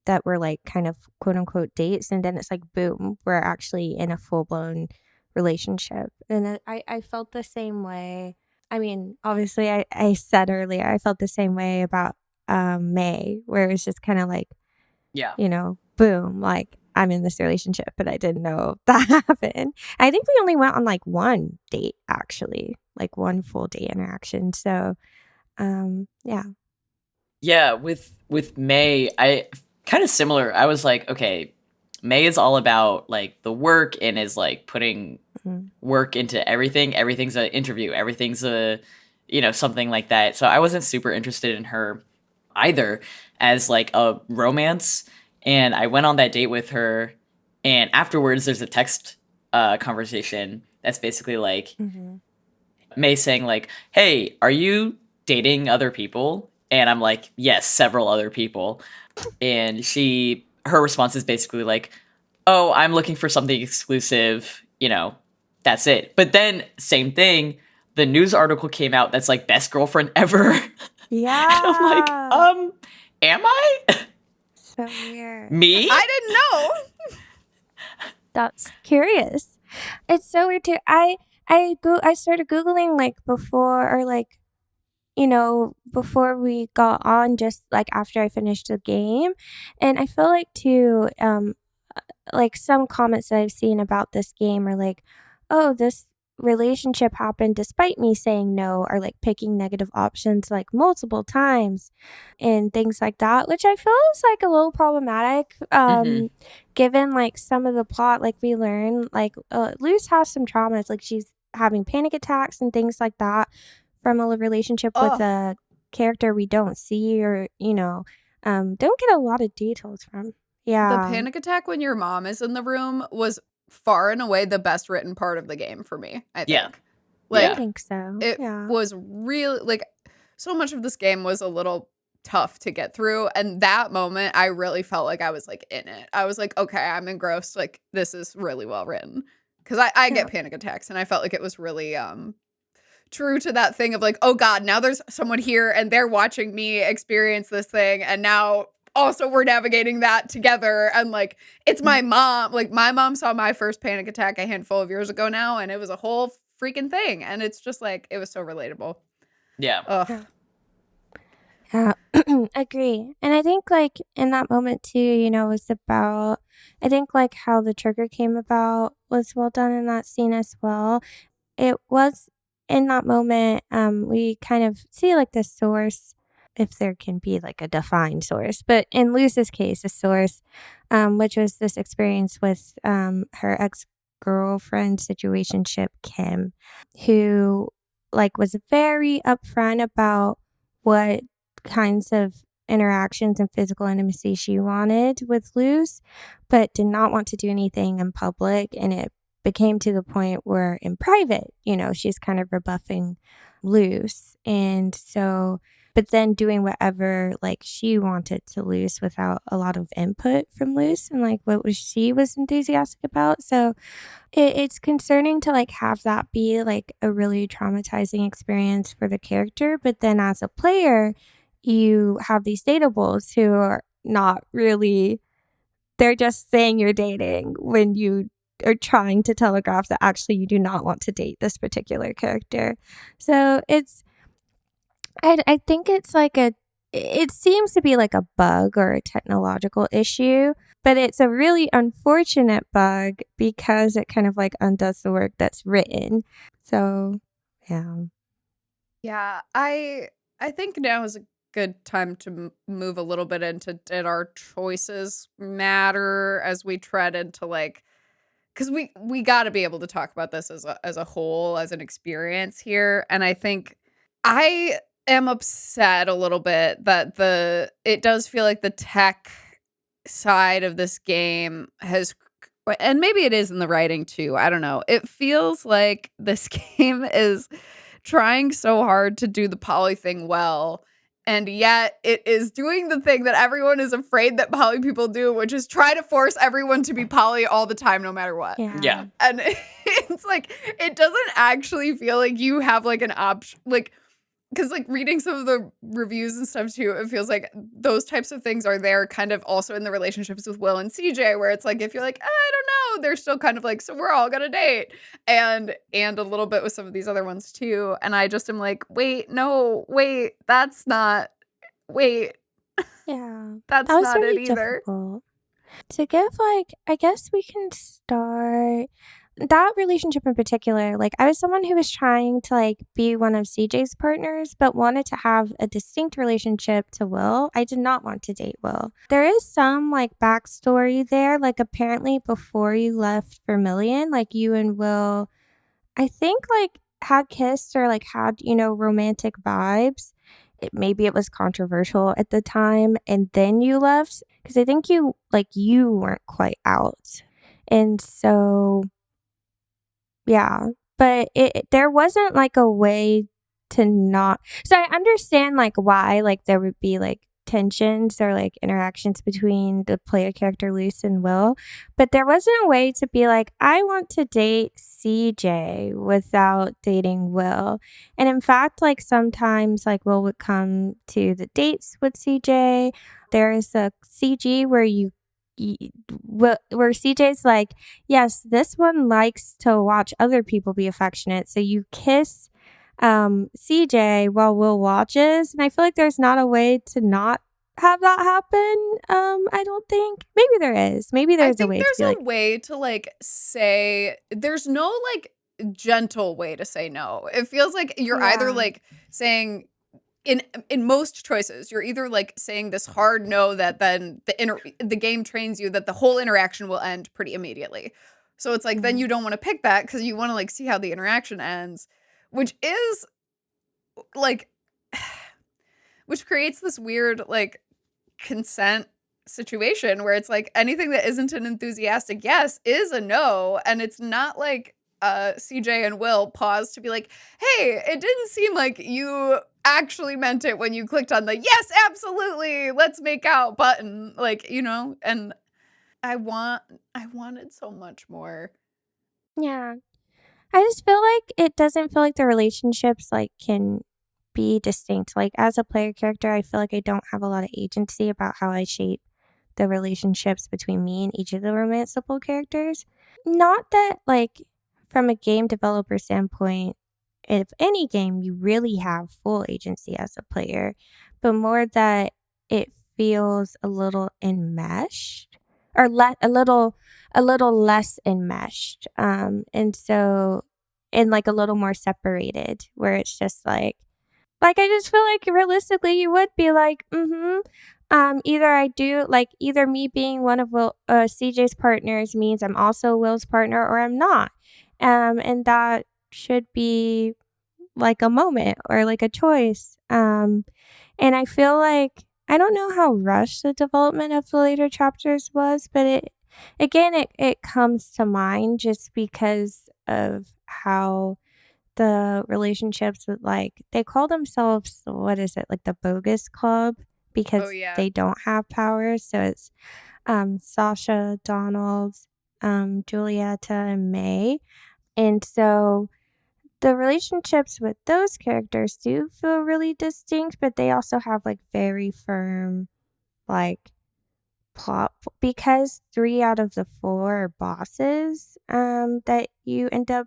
A: that were like kind of quote unquote dates, and then it's like boom, we're actually in a full blown relationship. And I felt the same way. I mean, obviously I said earlier I felt the same way about May, where it was just kind of like
C: Yeah.
A: Boom, like I'm in this relationship, but I didn't know that happened. I think we only went on like one date actually, like one full date interaction. So, yeah.
C: Yeah, with May, I kind of similar. I was like, okay, May is all about like the work and is like putting
A: Mhm.
C: work into everything. Everything's an interview. Everything's a something like that. So I wasn't super interested in her either as like a romance. And I went on that date with her, and afterwards there's a text conversation that's basically like
A: Mhm.
C: May saying like, "Hey, are you dating other people?" And I'm like, "Yes, several other people." And her response is basically like, "Oh, I'm looking for something exclusive, that's it." But then same thing, the news article came out that's like best girlfriend ever. And I'm like,
A: Yeah.
C: am I?
A: So weird.
C: Me?
B: I didn't know.
A: That's curious. It's so weird too. I started googling like before or like before we got on, just like after I finished the game, and I feel like too like some comments that I've seen about this game are like, oh, this relationship happened despite me saying no, or like picking negative options like multiple times and things like that, which I feel is like a little problematic.
C: Mm-hmm.
A: Given like some of the plot, like we learn, like Luz has some traumas, like she's having panic attacks and things like that from a relationship with
B: Oh,
A: a character we don't see or, don't get a lot of details from.
B: the
A: Yeah.
B: panic attack when your mom is in the room was far and away the best written part of the game for me, I
C: Yeah.
B: think.
A: I
C: Yeah.
B: Like,
A: think so.
B: it
A: Yeah.
B: was really, like, so much of this game was a little tough to get through, and that moment, I really felt like I was, like, in it. I was like, "Okay, I'm engrossed, like, this is really well written." 'Cause I
A: Yeah.
B: get panic attacks, and I felt like it was really, true to that thing of like, "Oh god, now there's someone here and they're watching me experience this thing, and now also we're navigating that together." And like, it's my mom. Like, my mom saw my first panic attack a handful of years ago now, and it was a whole freaking thing. And it's just like, it was so relatable.
C: Yeah.
B: Ugh.
A: Yeah. Yeah. Agree. And I think like in that moment too, was about I think like how the trigger came about was well done in that scene as well. It was in that moment, we kind of see like the source, if there can be like a defined source, but in Luz's case, a source, which was this experience with her ex girlfriend situationship, Kim, who like was very upfront about what kinds of interactions and physical intimacy she wanted with Luz, but did not want to do anything in public. And it became to the point where in private, she's kind of rebuffing Luz. And so, but then doing whatever like she wanted to Luz without a lot of input from Luz and like what she was enthusiastic about. So it's concerning to like have that be like a really traumatizing experience for the character. But then as a player, you have these datables who are not really, they're just saying you're dating when you are trying to telegraph that actually you do not want to date this particular character. So I think it's like it seems to be like a bug or a technological issue, but it's a really unfortunate bug because it kind of like undoes the work that's written. So, yeah.
B: Yeah, I think now is a good time to move a little bit into, did our choices matter as we tread into like, because we got to be able to talk about this as a whole, as an experience here. And I think I am upset a little bit that it does feel like the tech side of this game has, and maybe it is in the writing too, I don't know. It feels like this game is trying so hard to do the poly thing well, and yet it is doing the thing that everyone is afraid that poly people do, which is try to force everyone to be poly all the time no matter what.
A: Yeah.
C: Yeah.
B: And it's like, it doesn't actually feel like you have like an option, like, because like reading some of the reviews and stuff too, it feels like those types of things are there kind of also in the relationships with Will and CJ, where it's like, if you're like, I don't know, they're still kind of like, so we're all gonna date. And a little bit with some of these other ones too. And I just am like, wait, no, wait, that's not, wait.
A: Yeah.
B: That's
A: That was
B: not it
A: very
B: either.
A: difficult. To give, I guess we can start that relationship in particular. Like, I was someone who was trying to, be one of CJ's partners, but wanted to have a distinct relationship to Will. I did not want to date Will. There is some, backstory there. Like, apparently, before you left Vermilion, you and Will, I think, had kissed or, had, romantic vibes. Maybe it was controversial at the time, and then you left because I think you weren't quite out. And so, yeah, but there wasn't a way to not. So I understand why there would be tensions or interactions between the player character Luce and Will, but there wasn't a way to be I want to date CJ without dating Will. And in fact, sometimes Will would come to the dates with CJ. There is a CG where where CJ's yes, this one likes to watch other people be affectionate. So you kiss CJ while Will watches. And I feel like there's not a way to not have that happen. I don't think. Maybe there is. Maybe
B: I
A: there's a
B: think
A: way to
B: there's
A: be
B: a way to say there's no gentle way to say no. It feels like you're either
A: yeah.
B: saying in most choices, you're either saying this hard no that then the game trains you that the whole interaction will end pretty immediately. So it's then you don't want to pick that because you want to see how the interaction ends, which is which creates this weird consent situation where it's anything that isn't an enthusiastic yes is a no, and it's not CJ and Will pause to be hey, it didn't seem like you actually meant it when you clicked on the yes, absolutely, let's make out button. And I wanted so much more.
A: Yeah. I just feel like it doesn't feel like the relationships can be distinct. As a player character, I feel like I don't have a lot of agency about how I shape the relationships between me and each of the romanceable characters. Not that from a game developer standpoint, if any game you really have full agency as a player, but more that it feels a little enmeshed or a little less enmeshed. And so and a little more separated where it's just I just feel like realistically you would be either I do either me being one of CJ's partners means I'm also Will's partner or I'm not. And that should be a moment or a choice. And I feel I don't know how rushed the development of the later chapters was, but it comes to mind just because of how the relationships with they call themselves, what is it, the bogus club
B: Oh
A: because
B: yeah.
A: they don't have powers. So it's Sasha, Donald, Julieta, and May. And so the relationships with those characters do feel really distinct, but they also have very firm plot because 3 out of the 4 are bosses that you end up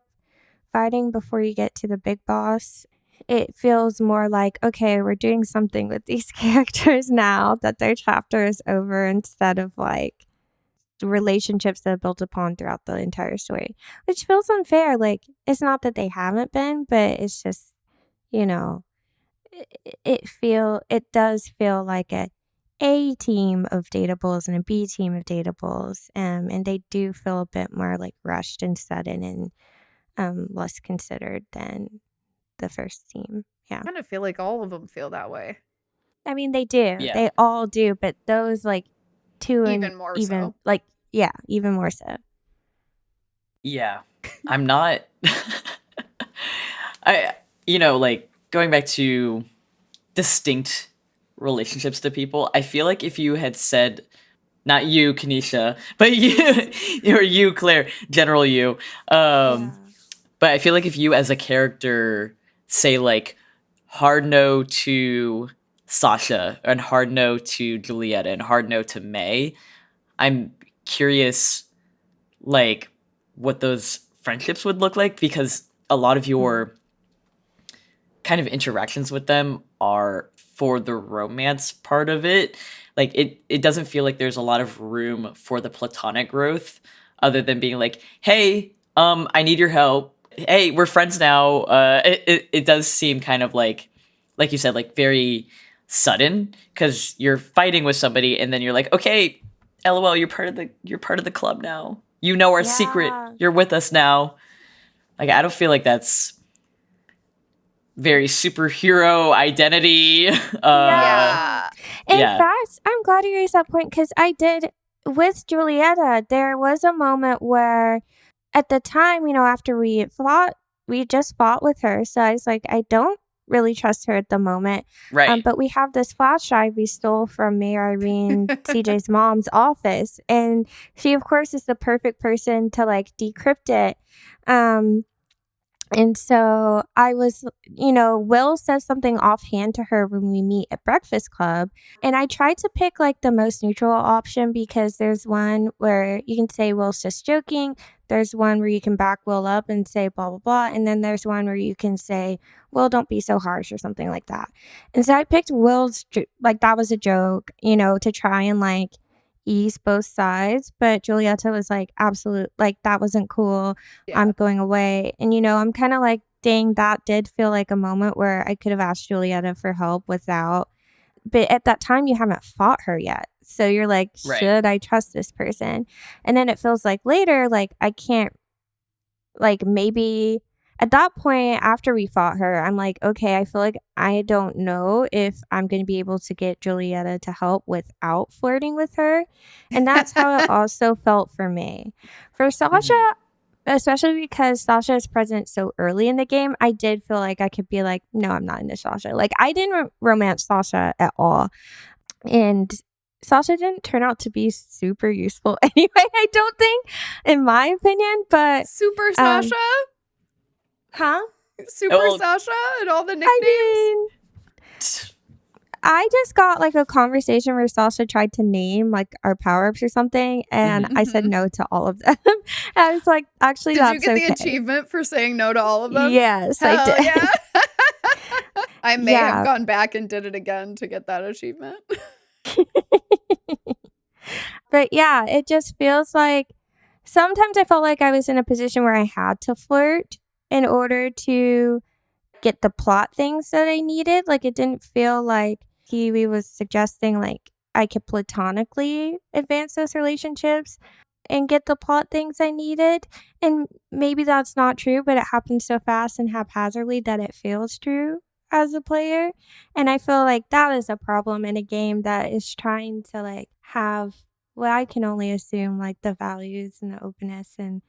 A: fighting before you get to the big boss. It feels more okay, we're doing something with these characters now that their chapter is over instead of the relationships that are built upon throughout the entire story, which feels unfair. It's not that they haven't been, but it's just, you know, it does feel like a team of dateables and a B team of dateables, and they do feel a bit more rushed and sudden and less considered than the first team. Yeah.
B: I kind of feel like all of them feel that way.
A: I mean, they do.
C: Yeah.
A: They all do, but those two and
B: Even more
A: even
B: so.
A: yeah, even more so.
C: Yeah. I'm not I going back to distinct relationships to people, I feel like if you had said, not you, Kanisha, but you or you, Claire, general you,
A: Yeah.
C: but I feel like if you as a character say hard no to Sasha and hard no to Julieta and hard no to May, I'm curious what those friendships would look like, because a lot of your kind of interactions with them are for the romance part of it. Like it doesn't feel like there's a lot of room for the platonic growth other than being like, hey, I need your help. Hey, we're friends now. It does seem kind of like you said, like very sudden because you're fighting with somebody and then you're like, okay, LOL, you're part of the club now. You know our secret.
A: Yeah.
C: You're with us now. Like I don't feel like that's very superhero identity.
B: Yeah.
A: In
C: Yeah.
A: fact, I'm glad you raised that point because I did with Julieta. There was a moment where, at the time, after we just fought with her. So I was like, I don't really trust her at the moment.
C: Right.
A: But we have this flash drive we stole from Mayor Irene, CJ's mom's office, and she, of course, is the perfect person to like decrypt it. And so I was, Will says something offhand to her when we meet at Breakfast Club. And I tried to pick like the most neutral option because there's one where you can say Will's just joking. There's one where you can back Will up and say blah, blah, blah. And then there's one where you can say, Will, don't be so harsh or something like that. And so I picked like that was a joke, to try and like ease both sides. But Julieta was like, absolute, like that wasn't cool.
B: Yeah.
A: I'm going away. And, I'm kind of like, dang, that did feel like a moment where I could have asked Julieta for help without. But at that time, you haven't fought her yet. So you're like,
C: Right.
A: should I trust this person? And then it feels like later, like I can't, like maybe at that point after we fought her, I'm like, okay, I feel like I don't know if I'm going to be able to get Julieta to help without flirting with her. And that's how it also felt for me. For Sasha, especially because Sasha is present so early in the game, I did feel like I could be like, no, I'm not into Sasha. Like, I didn't romance Sasha at all. And Sasha didn't turn out to be super useful anyway, I don't think, in my opinion. But
B: Super Sasha?
A: Huh?
B: Super Sasha and all the nicknames?
A: I mean, I just got like a conversation where Sasha tried to name like our power-ups or something, and I said no to all of them. And I was like, actually,
B: Did
A: that's
B: you get the
A: okay.
B: achievement for saying no to all of them?
A: Yes,
B: Hell
A: I did.
B: Yeah. I may
A: Yeah.
B: have gone back and did it again to get that achievement.
A: But yeah, it just feels like sometimes I felt like I was in a position where I had to flirt in order to get the plot things that I needed. Like, it didn't feel like Kiwi was suggesting like I could platonically advance those relationships and get the plot things I needed. And maybe that's not true, but it happens so fast and haphazardly that it feels true as a player. And I feel like that is a problem in a game that is trying to like have what I can only assume like the values and the openness and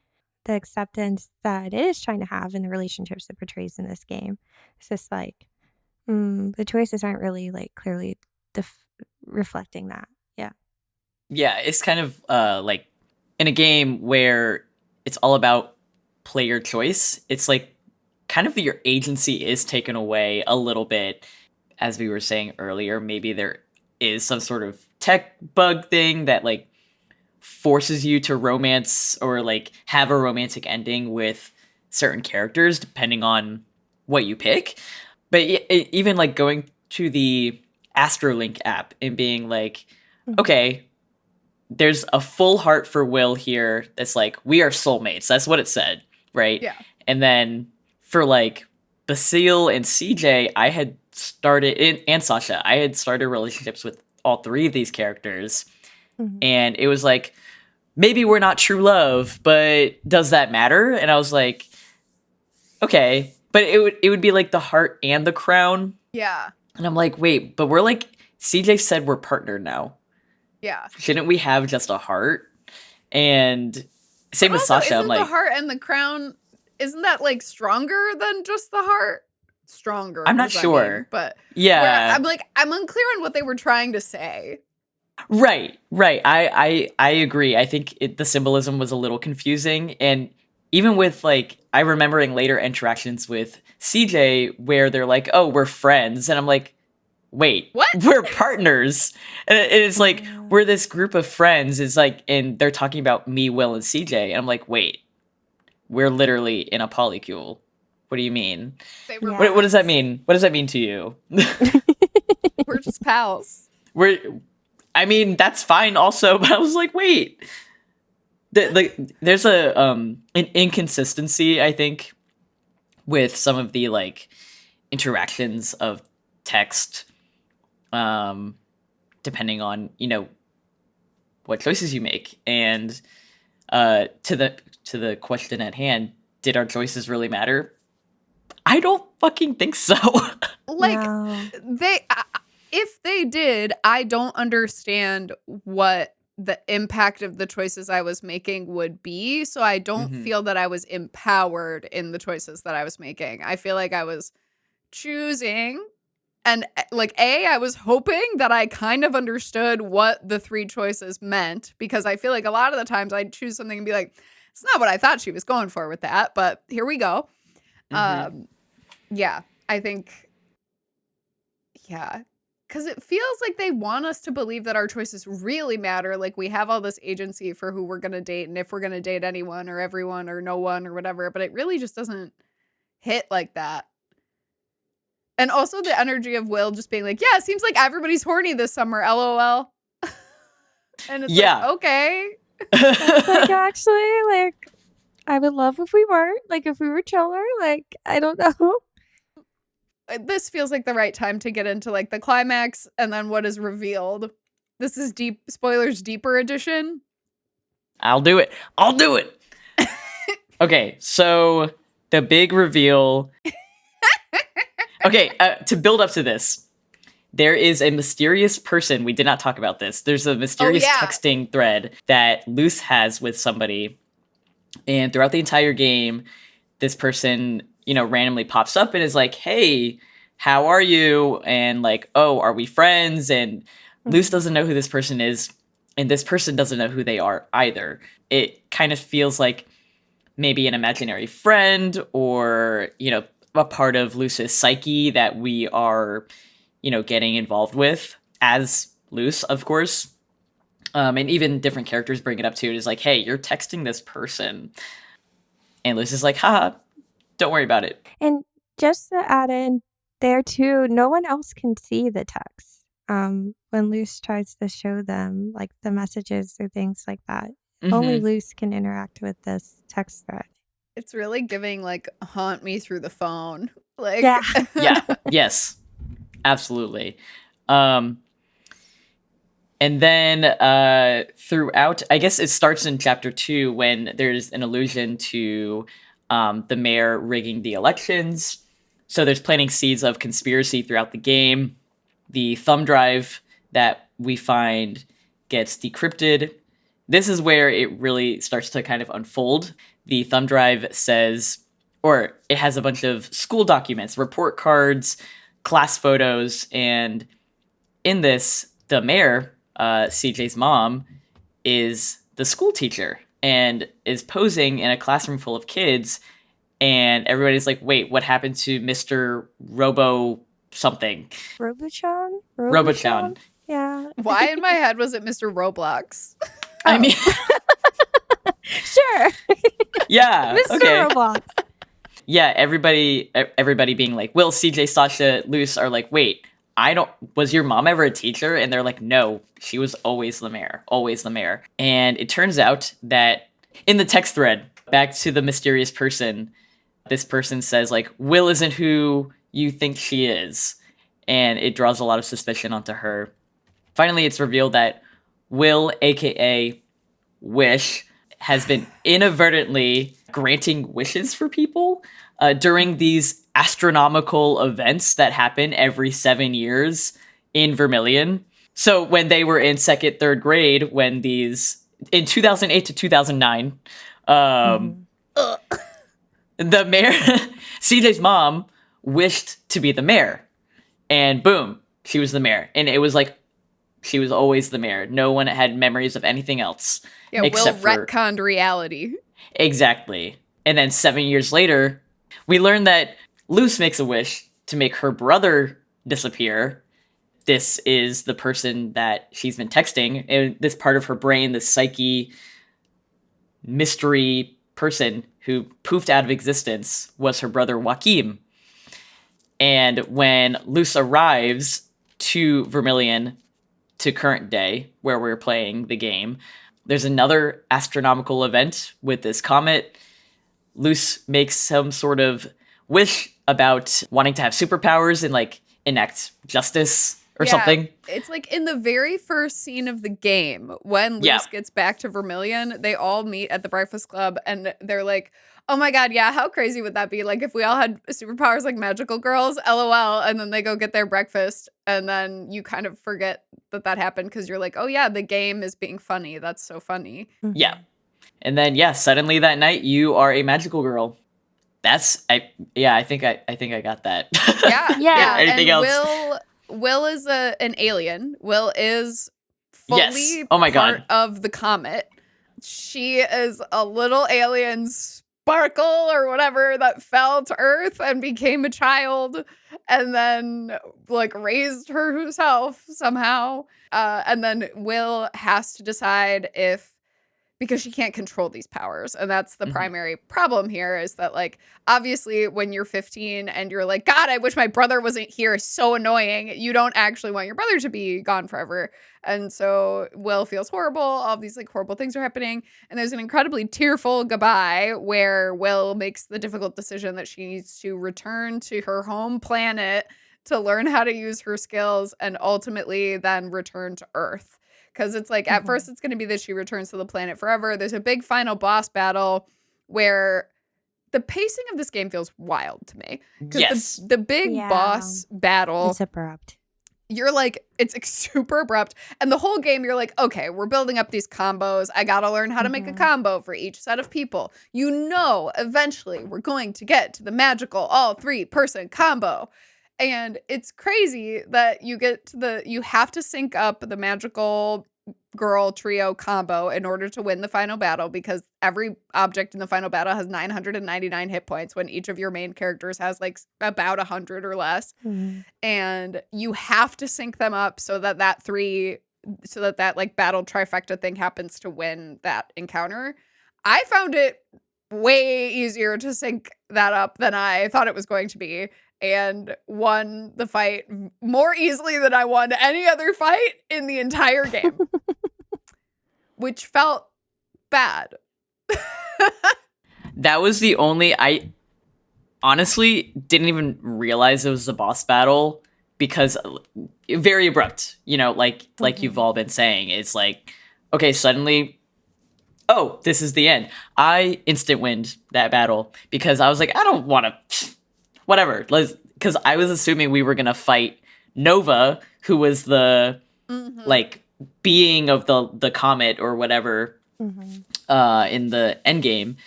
A: the acceptance that it is trying to have in the relationships it portrays in this game. It's just like the choices aren't really like clearly reflecting that.
C: Yeah, it's kind of like in a game where it's all about player choice, it's like kind of your agency is taken away a little bit. As we were saying earlier, maybe there is some sort of tech bug thing that like forces you to romance or like have a romantic ending with certain characters depending on what you pick. But even like going to the Astrolink app and being like, okay, there's a full heart for Will here that's like, we are soulmates. That's what it said, right?
B: Yeah.
C: And then for like Basile and CJ, I had started, and Sasha, I had started relationships with all three of these characters. And it was like, maybe we're not true love, but does that matter? And I was like, okay. But it would be like the heart and the crown.
B: Yeah.
C: And I'm like, wait, but we're like, CJ said we're partnered now.
B: Yeah.
C: Shouldn't we have just a heart? And same with Sasha.
B: Isn't
C: I'm like,
B: the heart and the crown, isn't that like stronger than just the heart? Stronger.
C: I'm not sure.
B: But
C: yeah.
B: I'm unclear on what they were trying to say.
C: Right. I agree. I think the symbolism was a little confusing. And even with like, I remembering later interactions with CJ where they're like, oh, we're friends. And I'm like, wait,
B: what?
C: We're partners. And it's like, we're this group of friends. It's like, and they're talking about me, Will, and CJ. And I'm like, wait, we're literally in a polycule. What do you mean? What does that mean? What does that mean to you?
B: We're just pals.
C: I mean, that's fine also, but I was like, wait. There's an inconsistency, I think, with some of the like interactions of text, depending on, you know, what choices you make. And to the question at hand, did our choices really matter? I don't fucking think so.
B: Like,
A: No.
B: if they did, I don't understand what the impact of the choices I was making would be. So I don't feel that I was empowered in the choices that I was making. I feel like I was choosing, and like, I was hoping that I kind of understood what the three choices meant, because I feel like a lot of the times I'd choose something and be like, it's not what I thought she was going for with that, but here we go. Yeah, I think, yeah, because it feels like they want us to believe that our choices really matter. Like, we have all this agency for who we're going to date and if we're going to date anyone or everyone or no one or whatever, but it really just doesn't hit like that. And also the energy of Will just being like, yeah, it seems like everybody's horny this summer, LOL. And it's like, okay.
A: It's like, actually, like, I would love if we weren't. Like, if we were chiller, like, I don't know.
B: This feels like the right time to get into like the climax and then what is revealed. This is deep spoilers, deeper edition.
C: I'll do it. Okay, so the big reveal. Okay, to build up to this, there is a mysterious person. We did not talk about this. There's a mysterious texting thread that Luce has with somebody. And throughout the entire game, this person, you know, randomly pops up and is like, hey, how are you? And like, oh, are we friends? And Luce doesn't know who this person is. And this person doesn't know who they are either. It kind of feels like maybe an imaginary friend, or, you know, a part of Luce's psyche that we are, you know, getting involved with as Luce, of course. And even different characters bring it up too. It is like, hey, you're texting this person. And Luce is like, haha, don't worry about it.
A: And just to add in there too, no one else can see the text. When Luce tries to show them like the messages or things like that, only Luce can interact with this text thread.
B: It's really giving like haunt me through the phone. Like,
C: yeah, yes, absolutely. And then throughout, I guess it starts in chapter 2 when there's an allusion to the mayor rigging the elections. So there's planting seeds of conspiracy throughout the game. The thumb drive that we find gets decrypted. This is where it really starts to kind of unfold. The thumb drive says, or it has a bunch of school documents, report cards, class photos, and in this, the mayor, CJ's mom, is the school teacher and is posing in a classroom full of kids, and everybody's like, wait, what happened to Mr. Robo something?
A: Robochon? Yeah.
B: Why in my head was it Mr. Roblox?
C: I mean,
A: sure.
C: Yeah.
A: Mr.
C: Okay.
A: Roblox.
C: Yeah, everybody being like, Will, CJ, Sasha, Luce are like, wait, was your mom ever a teacher? And they're like, no, she was always the mayor. And it turns out that in the text thread, back to the mysterious person, this person says like, Will isn't who you think she is. And it draws a lot of suspicion onto her. Finally, it's revealed that Will, aka Wish, has been inadvertently granting wishes for people during these astronomical events that happen every 7 years in Vermilion. So when they were in second, third grade, when these, in 2008 to 2009, the mayor, CJ's mom, wished to be the mayor. And boom, she was the mayor. And it was like, she was always the mayor. No one had memories of anything else.
B: Yeah, Will retconned reality.
C: Exactly. And then 7 years later, we learn that Luce makes a wish to make her brother disappear. This is the person that she's been texting. And this part of her brain, this psyche mystery person who poofed out of existence, was her brother Joaquim. And when Luce arrives, to Vermilion to current day where we're playing the game. There's another astronomical event with this comet. Luce makes some sort of wish about wanting to have superpowers and like enact justice or something.
B: It's like in the very first scene of the game when Luce gets back to Vermilion, they all meet at the Breakfast Club and they're like, oh my God, yeah, how crazy would that be? Like if we all had superpowers like magical girls, LOL. And then they go get their breakfast and then you kind of forget that happened because you're like, oh yeah, the game is being funny. That's so funny.
A: Mm-hmm.
C: Yeah. And then suddenly that night you are a magical girl. I think I got that.
B: Yeah.
C: Anything
B: and
C: else?
B: Will is an alien. Will is fully
C: God.
B: part of the comet. She is a little alien sparkle or whatever that fell to Earth and became a child and then like raised herself somehow. And then Will has to decide because she can't control these powers. And that's the primary problem here is that, like, obviously when you're 15 and you're like, God, I wish my brother wasn't here. It's so annoying. You don't actually want your brother to be gone forever. And so Will feels horrible. All these like horrible things are happening. And there's an incredibly tearful goodbye where Will makes the difficult decision that she needs to return to her home planet to learn how to use her skills and ultimately then return to Earth. Because it's like, at first it's going to be that she returns to the planet forever. There's a big final boss battle where the pacing of this game feels wild to me.
C: Yes.
B: The big boss battle.
A: It's abrupt.
B: You're like, it's super abrupt. And the whole game, you're like, okay, we're building up these combos. I got to learn how to make a combo for each set of people. You know, eventually we're going to get to the magical all 3-person combo. And it's crazy that you have to sync up the magical girl trio combo in order to win the final battle because every object in the final battle has 999 hit points when each of your main characters has like about 100 or less. And you have to sync them up so that that like battle trifecta thing happens to win that encounter. I found it way easier to sync that up than I thought it was going to be. And won the fight more easily than I won any other fight in the entire game. Which felt bad.
C: That was the only... I honestly didn't even realize it was a boss battle because very abrupt. You know, like you've all been saying. It's like, okay, suddenly... Oh, this is the end. I instant winned that battle because I was like, I don't want to... Whatever, because I was assuming we were gonna fight Nova, who was the like being of the comet or whatever in the end game,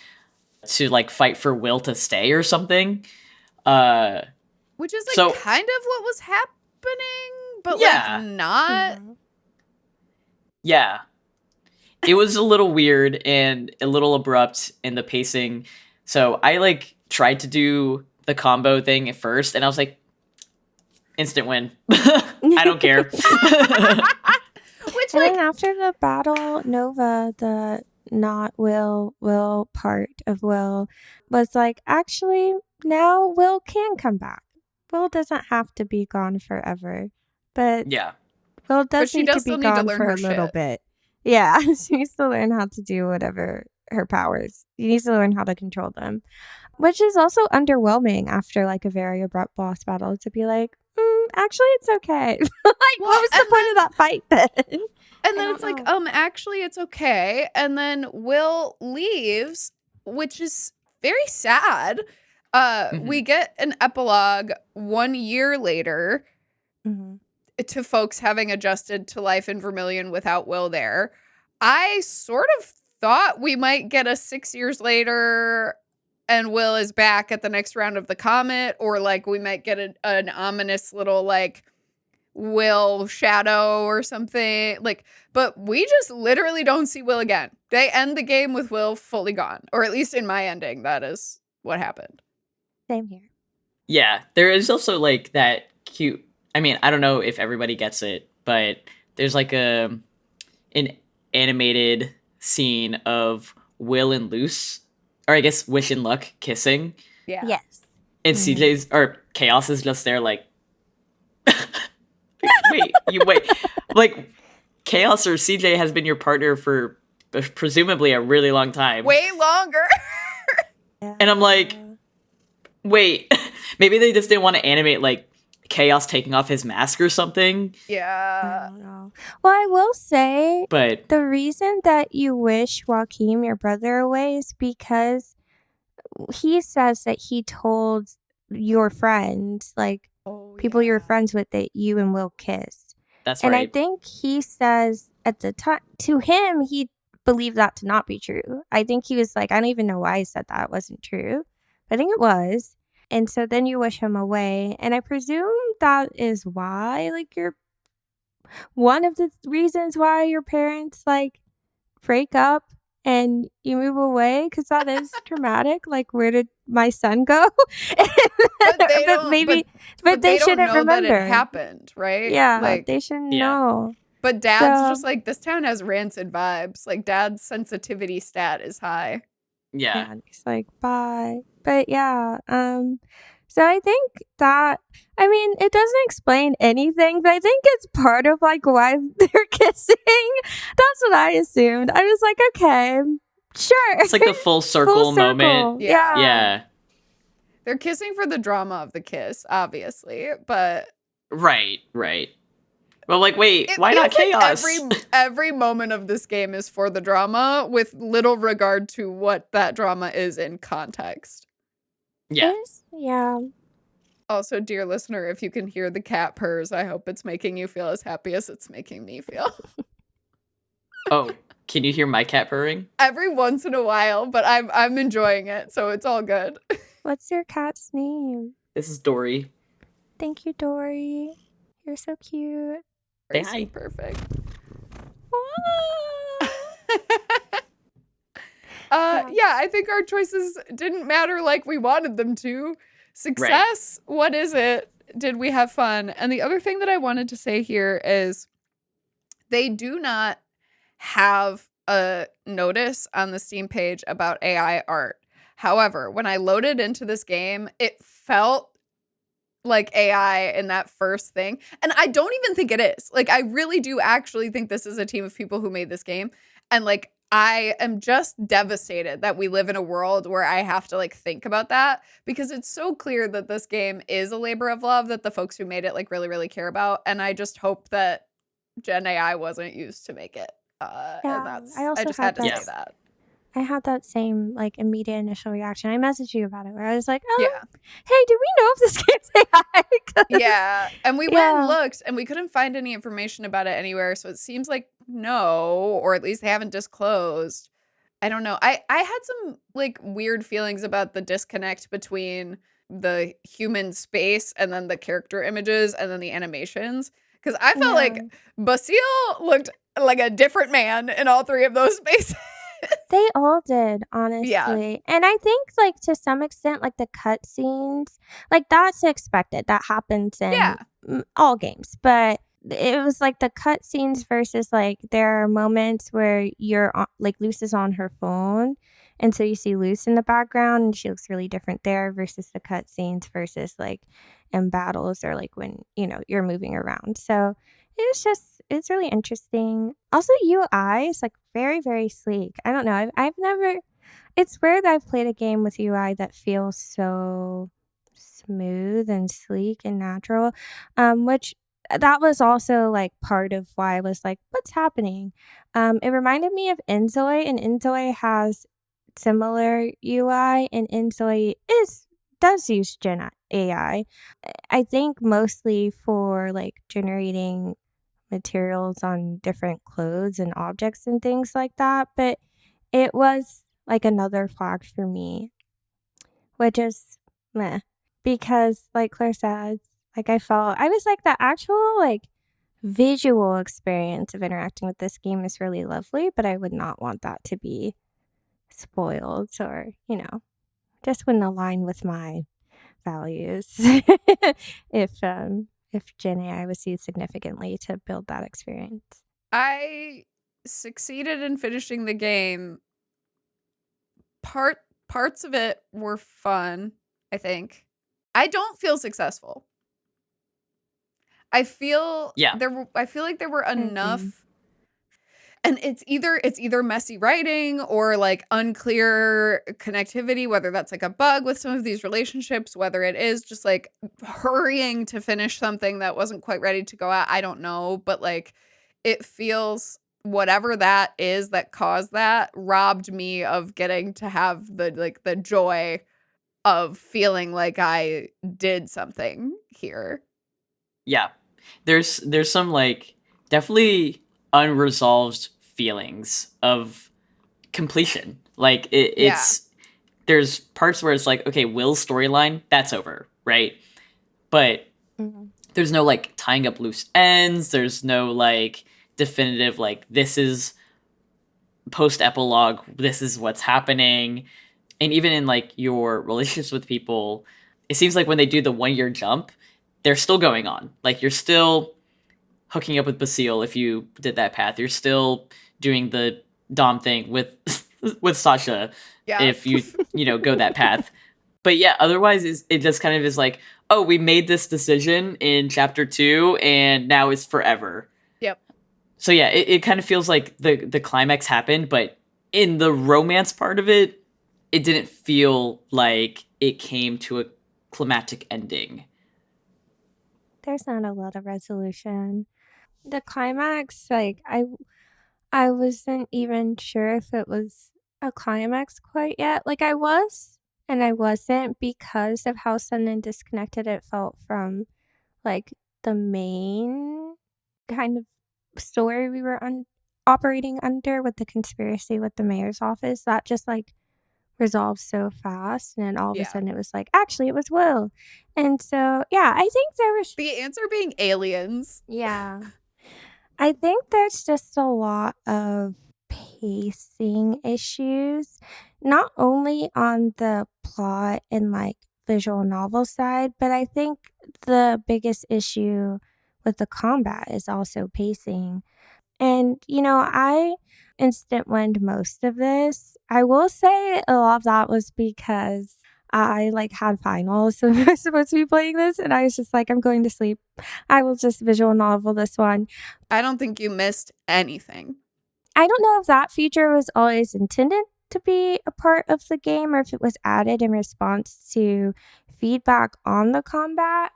C: to like fight for Will to stay or something.
B: Which is like kind of what was happening, but like not.
C: Yeah, it was a little weird and a little abrupt in the pacing. So I like tried to do the combo thing at first, and I was like, instant win. I don't care.
A: Which, like, after the battle, Nova, the not Will part of Will, was like, actually, now Will can come back. Will doesn't have to be gone forever. But Will does need to be gone for a little bit. Yeah, she needs to learn how to do whatever her powers. She needs to learn how to control them. Which is also underwhelming after like a very abrupt boss battle to be like, actually it's okay. Like, what was the point of that fight then?
B: And then it's like, actually it's okay. And then Will leaves, which is very sad. We get an epilogue 1 year later to folks having adjusted to life in Vermilion without Will there. I sort of thought we might get a 6 years later and Will is back at the next round of the comet, or like we might get an ominous little like Will shadow or something. Like, but we just literally don't see Will again. They end the game with Will fully gone, or at least in my ending, that is what happened.
A: Same here.
C: Yeah, there is also like that cute. I mean, I don't know if everybody gets it, but there's like an animated scene of Will and Luce, or I guess Wish and Luck kissing.
B: Yeah.
A: Yes.
C: And CJ's or Chaos is just there like You wait, like Chaos or CJ has been your partner for presumably a really long time.
B: Way longer.
C: And I'm like, wait, maybe they just didn't want to animate like Chaos taking off his mask or something.
A: I
B: Yeah.
A: don't know. Well, I will say
C: But
A: the reason that you wish Joaquin, your brother, away is because he says that he told your friends, like
B: Oh,
A: people you were
B: yeah.
A: friends with, that you and Will kissed.
C: that's
A: And I
C: right.
A: think he says at the time, to him, he believed that to not be true. I think he was like, I don't even know why he said that. It wasn't true. I think it was. And so then you wish him away. And I presume that is why, like, you're one of the reasons why your parents, like, break up and you move away, because that is traumatic. Like, where did my son go?
B: But they don't.
A: maybe,
B: But
A: they
B: they don't
A: shouldn't
B: know that
A: remember.
B: it happened, right?
A: Yeah,
B: Like,
A: they should
C: Yeah.
A: know.
B: but Dad's
A: So-
B: just like, this town has rancid vibes. Like, Dad's sensitivity stat is high.
C: Yeah.
A: And he's like, bye. But yeah, so I think that, I mean, it doesn't explain anything, but I think it's part of like why they're kissing. That's what I assumed. I was like, okay, sure.
C: It's like the full circle moment.
B: Yeah.
C: Yeah.
B: They're kissing for the drama of the kiss, obviously, but
C: Right. Well, like, wait,
B: it
C: why not
B: feels like
C: Chaos?
B: every moment of this game is for the drama, with little regard to what that drama is in context.
C: Yeah.
A: Yeah.
B: Also, dear listener, if you can hear the cat purrs, I hope it's making you feel as happy as it's making me feel.
C: Oh, can you hear my cat purring?
B: Every once in a while, but I'm enjoying it, so it's all good.
A: What's your cat's name?
C: This is Dory.
A: Thank you, Dory. You're so cute.
C: Say
B: So
C: hi.
B: perfect. Yeah, I think our choices didn't matter like we wanted them to. Success, what is it? Did we have fun? And the other thing that I wanted to say here is they do not have a notice on the Steam page about AI art. However, when I loaded into this game, it felt like AI in that first thing. And I don't even think it is. Like, I really do actually think this is a team of people who made this game. And like, I am just devastated that we live in a world where I have to like think about that, because it's so clear that this game is a labor of love that the folks who made it like really, really care about. And I just hope that Gen AI wasn't used to make it.
A: Yeah,
B: And that's,
A: I also
B: I just
A: had
B: had to
A: that.
B: say that.
A: I had that same like immediate initial reaction. I messaged you about it where I was like, oh,
B: Yeah.
A: hey, do we know if this game's AI? 'Cause-
B: Yeah. And we went and
A: Yeah.
B: looked and we couldn't find any information about it anywhere. So it seems like no, or at least they haven't disclosed. I don't know. I had some like weird feelings about the disconnect between the human space and then the character images and then the animations. Because I felt like
A: Yeah.
B: Basile looked like a different man in all three of those spaces.
A: They all did, honestly.
B: Yeah.
A: And I think, like, to some extent, like, the cutscenes, like, that's expected. That happens in
B: Yeah.
A: all games. But it was, like, the cutscenes versus, like, there are moments where you're, like, Luce is on her phone. And so you see Luce in the background, and she looks really different there versus the cutscenes versus, like, in battles or, like, when, you know, you're moving around. So it's really interesting. Also, UI is like very, very sleek. I don't know. I've never, it's rare that I've played a game with UI that feels so smooth and sleek and natural. Which that was also like part of why I was like, what's happening? It reminded me of Inzoi, and Inzoi has similar UI, and Inzoi does use Gen AI. I think mostly for like generating materials on different clothes and objects and things like that. But it was like another flag for me, which is meh. Because like Claire said, like I was like the actual like visual experience of interacting with this game is really lovely, but I would not want that to be spoiled or, you know, just wouldn't align with my values if Gen AI was used significantly to build that experience.
B: I succeeded in finishing the game. Parts of it were fun, I think. I don't feel successful. I feel
C: Yeah.
B: I feel like there were enough,
A: agree.
B: and it's either messy writing or like unclear connectivity, whether that's like a bug with some of these relationships, whether it is just like hurrying to finish something that wasn't quite ready to go out. I don't know, but like it feels, whatever that is that caused that robbed me of getting to have the joy of feeling like I did something here.
C: Yeah. There's some like definitely unresolved feelings of completion. Like
B: Yeah.
C: it's there's parts where it's like, okay, Will's storyline, that's over, right? But
A: Mhm.
C: there's no like tying up loose ends. There's no like definitive like this is post epilogue, this is what's happening. And even in like your relationships with people, it seems like when they do the 1 year jump, they're still going on. Like you're still hooking up with Basile if you did that path. You're still doing the Dom thing with with Sasha
B: Yeah.
C: if you go that path. But yeah, otherwise it just kind of is like, oh, we made this decision in chapter 2 and now it's forever.
B: Yep.
C: So yeah, it kind of feels like the climax happened, but in the romance part of it, it didn't feel like it came to a climatic ending.
A: There's not a lot of resolution. The climax, like I wasn't even sure if it was a climax quite yet. Like I was and I wasn't because of how sudden and disconnected it felt from like the main kind of story we were operating under with the conspiracy with the mayor's office. That just like resolved so fast, and then all of a
B: Yeah.
A: sudden it was like, actually, it was Will. And so, yeah, I think there was,
B: The answer being aliens.
A: yeah, I think there's just a lot of pacing issues, not only on the plot and like visual novel side, but I think the biggest issue with the combat is also pacing. And, I instant went most of this. I will say a lot of that was because I like had finals, so I was supposed to be playing this, and I was just like, I'm going to sleep. I will just visual novel this one.
B: I don't think you missed anything.
A: I don't know if that feature was always intended to be a part of the game or if it was added in response to feedback on the combat.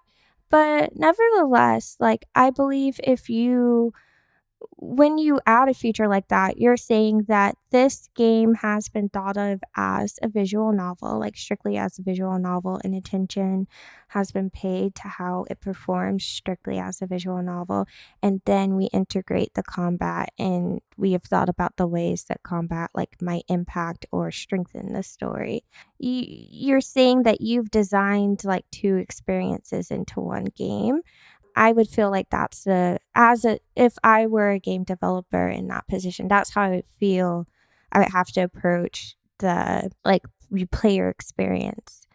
A: But nevertheless, like, I believe when you add a feature like that, you're saying that this game has been thought of as a visual novel, like strictly as a visual novel, and attention has been paid to how it performs strictly as a visual novel. And then we integrate the combat, and we have thought about the ways that combat like might impact or strengthen the story. You're saying that you've designed like two experiences into one game. I would feel like if I were a game developer in that position, that's how I would feel I would have to approach the like player experience.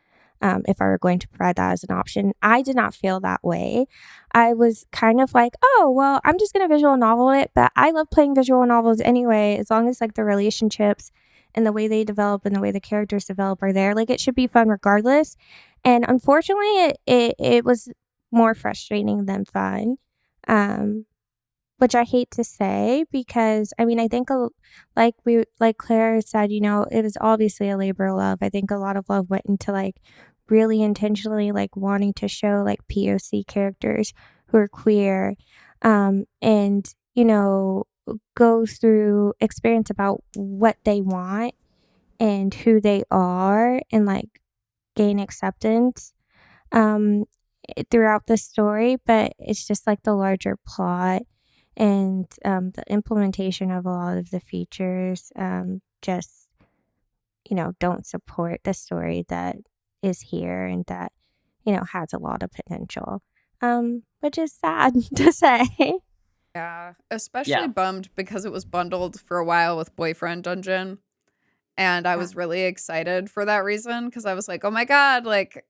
A: If I were going to provide that as an option, I did not feel that way. I was kind of like, oh, well, I'm just going to visual novel it, but I love playing visual novels anyway, as long as like the relationships and the way they develop and the way the characters develop are there. Like it should be fun regardless. And unfortunately, it was more frustrating than fun, which I hate to say because I mean I think like Claire said, it was obviously a labor of love. I think a lot of love went into like really intentionally like wanting to show like POC characters who are queer, and go through experience about what they want and who they are and like gain acceptance um throughout the story, but it's just like the larger plot and the implementation of a lot of the features just don't support the story that is here and that has a lot of potential, which is sad to say.
B: Yeah. Especially
C: Yeah.
B: bummed because it was bundled for a while with Boyfriend Dungeon. And I
A: Yeah.
B: was really excited for that reason because I was like, oh my God, like,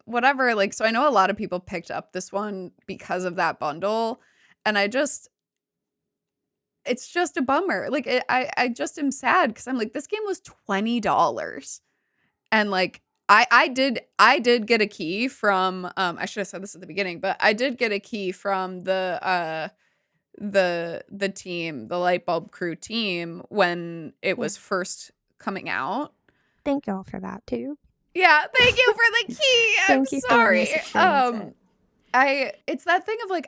B: whatever. Like, so I know a lot of people picked up this one because of that bundle. And it's just a bummer. I just am sad because I'm like, this game was $20. And like, I did get a key from I should have said this at the beginning, but I did get a key from the team, the Lightbulb Crew team, when it was first coming out.
A: Thank y'all for that too.
B: Yeah, thank you for the key. I'm
A: Thank you for
B: sorry.
A: letting us experience it.
B: It's that thing of like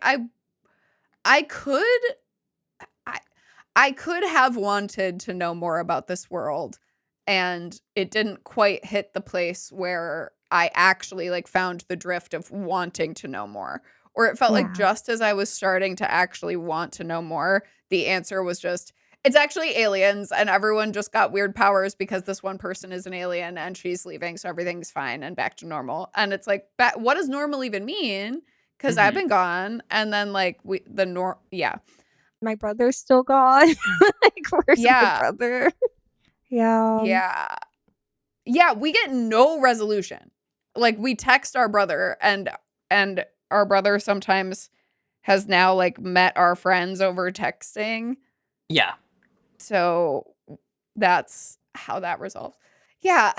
B: I could have wanted to know more about this world, and it didn't quite hit the place where I actually like found the drift of wanting to know more. Or it felt like just as I was starting to actually want to know more, the answer was just, it's actually aliens and everyone just got weird powers because this one person is an alien and she's leaving, so everything's fine and back to normal. And it's like, what does normal even mean? Because I've been gone, and then like
A: My brother's still gone. Like, where's my brother?
B: Yeah, we get no resolution. Like, we text our brother, and our brother sometimes has now like met our friends over texting.
C: Yeah.
B: So that's how that resolves. Yeah.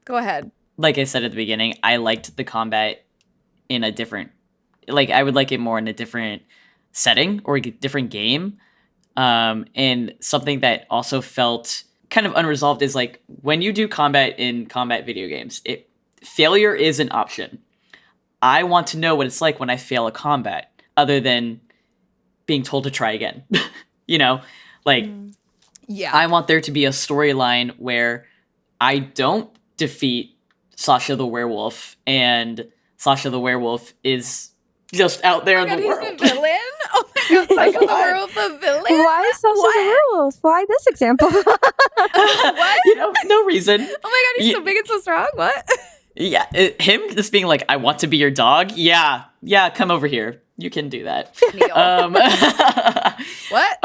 B: Go ahead.
C: Like I said at the beginning, I liked the combat in a different, like, I would like it more in a different setting or a different game. And something that also felt kind of unresolved is like when you do combat in combat video games, failure is an option. I want to know what it's like when I fail a combat, other than being told to try again. You know, like, I want there to be a storyline where I don't defeat Sasha the werewolf, and Sasha the werewolf is just out there in the world.
B: He's a villain? Oh my god, Sasha the werewolf the villain?
A: Why Sasha the werewolf? Why this example?
B: What?
C: You know, no reason.
B: Oh my god, he's so big and so strong? What?
C: Yeah, him just being like, I want to be your dog. Yeah, come over here. You can do that.
B: What?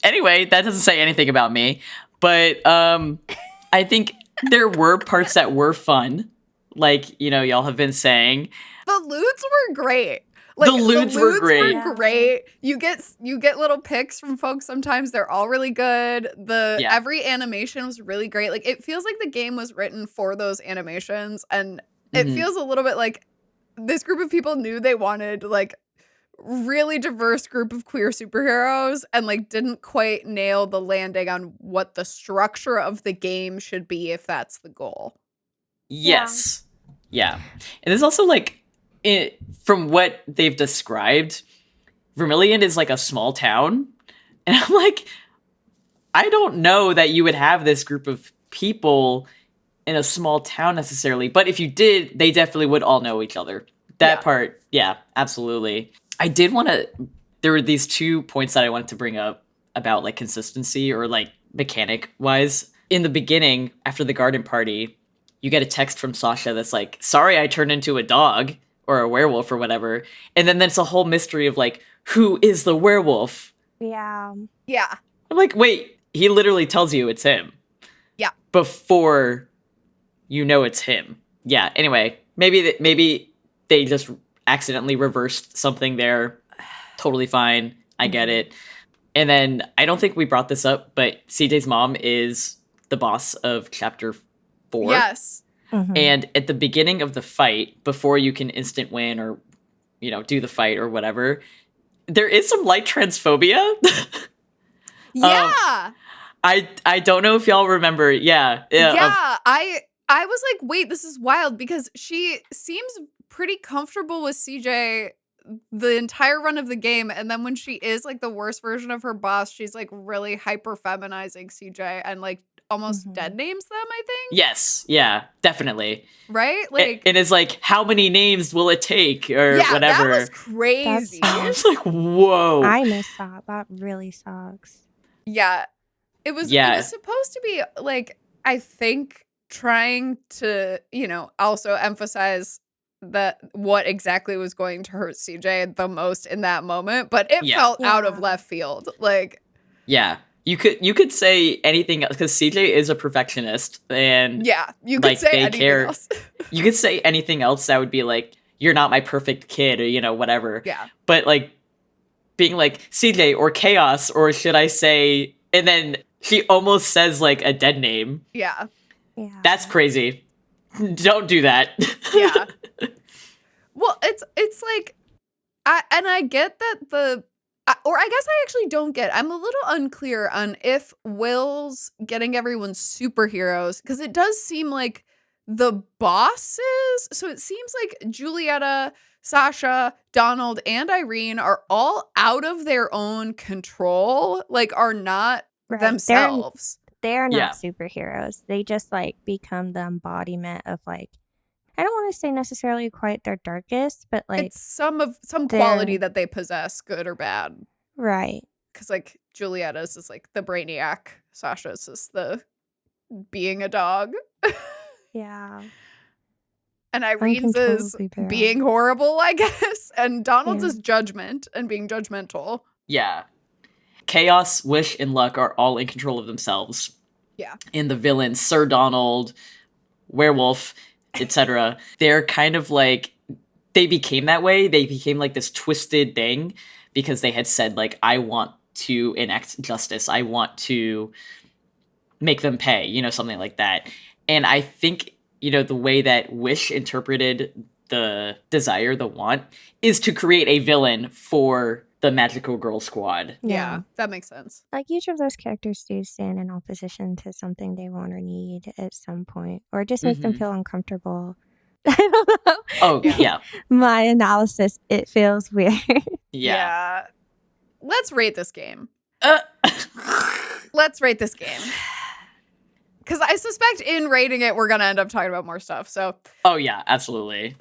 C: Anyway, that doesn't say anything about me. But I think there were parts that were fun. Like, you know, y'all have been saying.
B: The loots were great. Like,
C: the loots were
B: great. You get little pics from folks sometimes. They're all really good. Every animation was really great. Like, it feels like the game was written for those animations, and it feels a little bit like this group of people knew they wanted like really diverse group of queer superheroes, and like didn't quite nail the landing on what the structure of the game should be if that's the goal.
C: Yes. Yeah. And there's also like, from what they've described, Vermilion is like a small town. And I'm like, I don't know that you would have this group of people in a small town necessarily. But if you did, they definitely would all know each other. That part, yeah, absolutely. I did want to, there were these 2 points that I wanted to bring up about like consistency or like mechanic wise. In the beginning, after the garden party, you get a text from Sasha that's like, sorry, I turned into a dog or a werewolf or whatever. And then there's a whole mystery of like, who is the werewolf?
A: Yeah.
C: I'm like, wait, he literally tells you it's him.
B: Yeah.
C: Before you know it's him. Yeah, anyway, maybe they just accidentally reversed something there. Totally fine. I get it. And then I don't think we brought this up, but CJ's mom is the boss of chapter 4.
B: Yes.
C: And at the beginning of the fight, before you can instant win or, you know, do the fight or whatever, there is some light transphobia.
B: Yeah.
C: I don't know if y'all remember. Yeah.
B: I was like, wait, this is wild, because she seems pretty comfortable with CJ the entire run of the game, and then when she is like the worst version of her boss, she's like really hyper feminizing CJ and like almost dead names them, I think.
C: Yes. Yeah, definitely.
B: Right? Like,
C: it is like, how many names will it take or whatever.
B: That was crazy.
C: I was like, whoa.
A: I miss that. That really sucks.
B: Yeah. It was supposed to be like, I think, trying to, you know, also emphasize that what exactly was going to hurt CJ the most in that moment, but it felt out of left field. Like,
C: yeah. You could say anything else, because CJ is a perfectionist, and
B: you could say anything else.
C: You could say anything else that would be like, you're not my perfect kid, or, you know, whatever.
B: Yeah.
C: But like being like CJ or Chaos, or should I say, and then she almost says like a dead name.
B: Yeah.
A: Yeah.
C: That's crazy. Don't do that.
B: Yeah. Well, it's like, I get that or I guess I actually don't get. I'm a little unclear on if Will's getting everyone superheroes, because it does seem like the bosses. So it seems like Julieta, Sasha, Donald, and Irene are all out of their own control, like are not
A: Right.
B: themselves.
A: They're
C: Yeah.
A: not superheroes. They just like become the embodiment of like, I don't want to say necessarily quite their darkest, but like
B: It's some
A: they're-
B: quality that they possess, good or bad.
A: right.
B: Because like Julieta's is like the brainiac, Sasha's is the being a dog,
A: Yeah.
B: and Irene's is
A: Uncontrollably bad.
B: being horrible, I guess, and Donald's
A: Yeah.
B: is judgment and being judgmental.
C: Yeah. Chaos, Wish, and Luck are all in control of themselves.
B: Yeah.
C: And the villains, Sir Donald, Werewolf, etc., they're kind of like, they became that way. They became like this twisted thing because they had said, like, I want to enact justice. I want to make them pay, you know, something like that. And I think, you know, the way that Wish interpreted the desire, the want, is to create a villain for the Magical Girl Squad.
B: Yeah, that makes sense.
A: Like each of those characters do stand in opposition to something they want or need at some point, or just make them
C: Mhm.
A: feel uncomfortable. I don't know.
C: Oh, yeah.
A: My analysis, it feels weird.
C: Yeah.
B: Let's rate this game.
C: Uh,
B: Let's rate this game. Because I suspect in rating it, we're going to end up talking about more stuff.
C: oh, yeah, absolutely.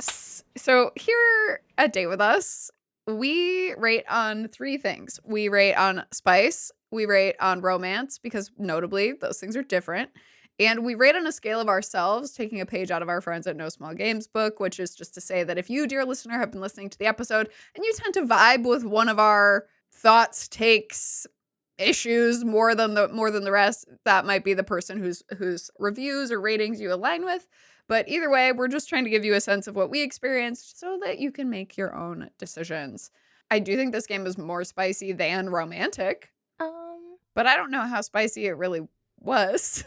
B: So here at Date With Us, we rate on 3 things. We rate on spice, we rate on romance, because notably those things are different, and we rate on a scale of ourselves, taking a page out of our Friends at No Small Games book, which is just to say that if you, dear listener, have been listening to the episode and you tend to vibe with one of our thoughts, takes, issues more than the rest, that might be the person whose reviews or ratings you align with. But either way, we're just trying to give you a sense of what we experienced so that you can make your own decisions. I do think this game is more spicy than romantic, but I don't know how spicy it really was.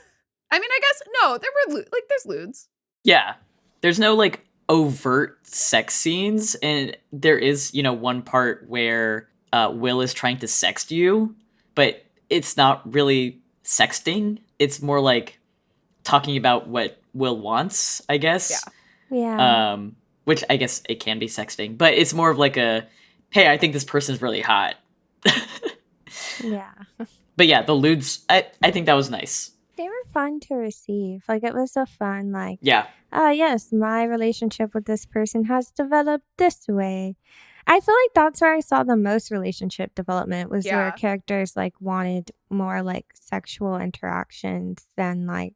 B: I mean, I guess, no, there were, there's lewds.
C: Yeah. There's no, like, overt sex scenes, and there is, you know, one part where Will is trying to sext you, but it's not really sexting. It's more like talking about what Will wants, I guess.
A: Yeah.
C: Which I guess it can be sexting, but it's more of like a, hey, I think this person's really hot.
A: Yeah.
C: But yeah, the lewds, I think that was nice.
A: They were fun to receive. Like, it was a fun, like,
C: Yeah.
A: Yes, my relationship with this person has developed this way. I feel like that's where I saw the most relationship development, was where
B: Yeah.
A: characters, like, wanted more, like, sexual interactions than, like,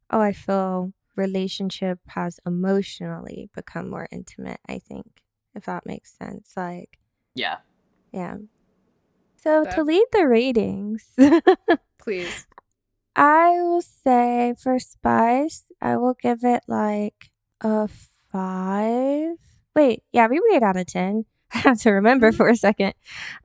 A: oh, I feel relationship has emotionally become more intimate, I think, if that makes sense. Like,
C: Yeah.
A: yeah. So to
B: That-
A: lead the ratings,
B: Please.
A: I will say for Spice, I will give it like a 5. Wait, yeah, we rate out of 10. I have to remember for a second.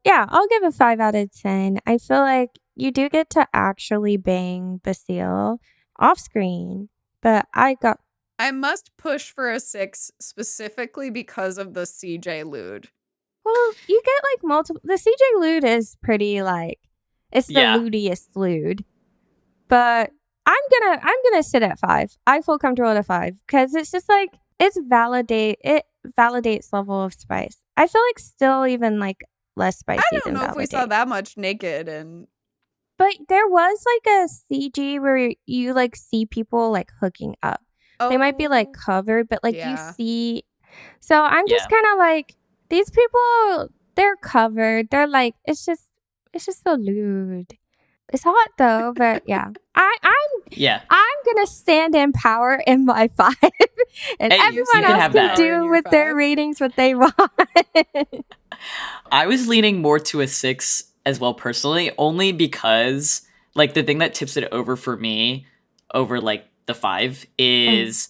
A: Yeah, I'll give a 5 out of 10. I feel like you do get to actually bang Basile off screen, but I
B: must push for a 6 specifically because of the CJ lewd.
A: well, you get like multiple. The CJ lewd is pretty like, it's the
C: Yeah.
A: lewdiest lewd, but I'm gonna sit at 5. I feel comfortable at a 5 because it's just like it validates level of spice. I feel like still even like less spicy
B: I don't
A: than
B: know if we saw
A: validate.
B: that much naked and
A: But there was like a CG where you like see people like hooking up. They might be like covered, but like
B: Yeah.
A: you see. So I'm just kind of like, these people, they're covered. They're like, it's just so lewd. It's hot though, but yeah.
C: Yeah.
A: I'm gonna stand in power in my 5, and
C: Hey, you
A: everyone
C: can
A: else
C: have
A: can
C: that.
A: do
B: In your
A: with their
B: 5.
A: ratings what they want.
C: I was leaning more to a 6 as well personally, only because like the thing that tips it over for me over like the 5 is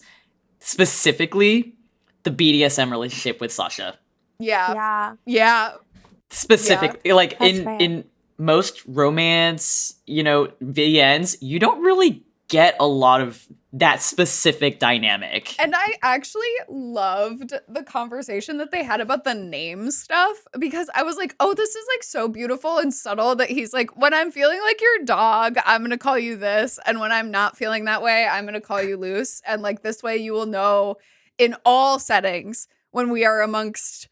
C: specifically the BDSM relationship with Sasha.
B: Yeah.
C: Specifically, like
A: That's fair.
C: in most romance, you know, VNs, you don't really get a lot of that specific dynamic.
B: And I actually loved the conversation that they had about the name stuff, because I was like, oh, this is like so beautiful and subtle that he's like, when I'm feeling like your dog, I'm going to call you this. And when I'm not feeling that way, I'm going to call you loose. And like this way you will know in all settings when we are amongst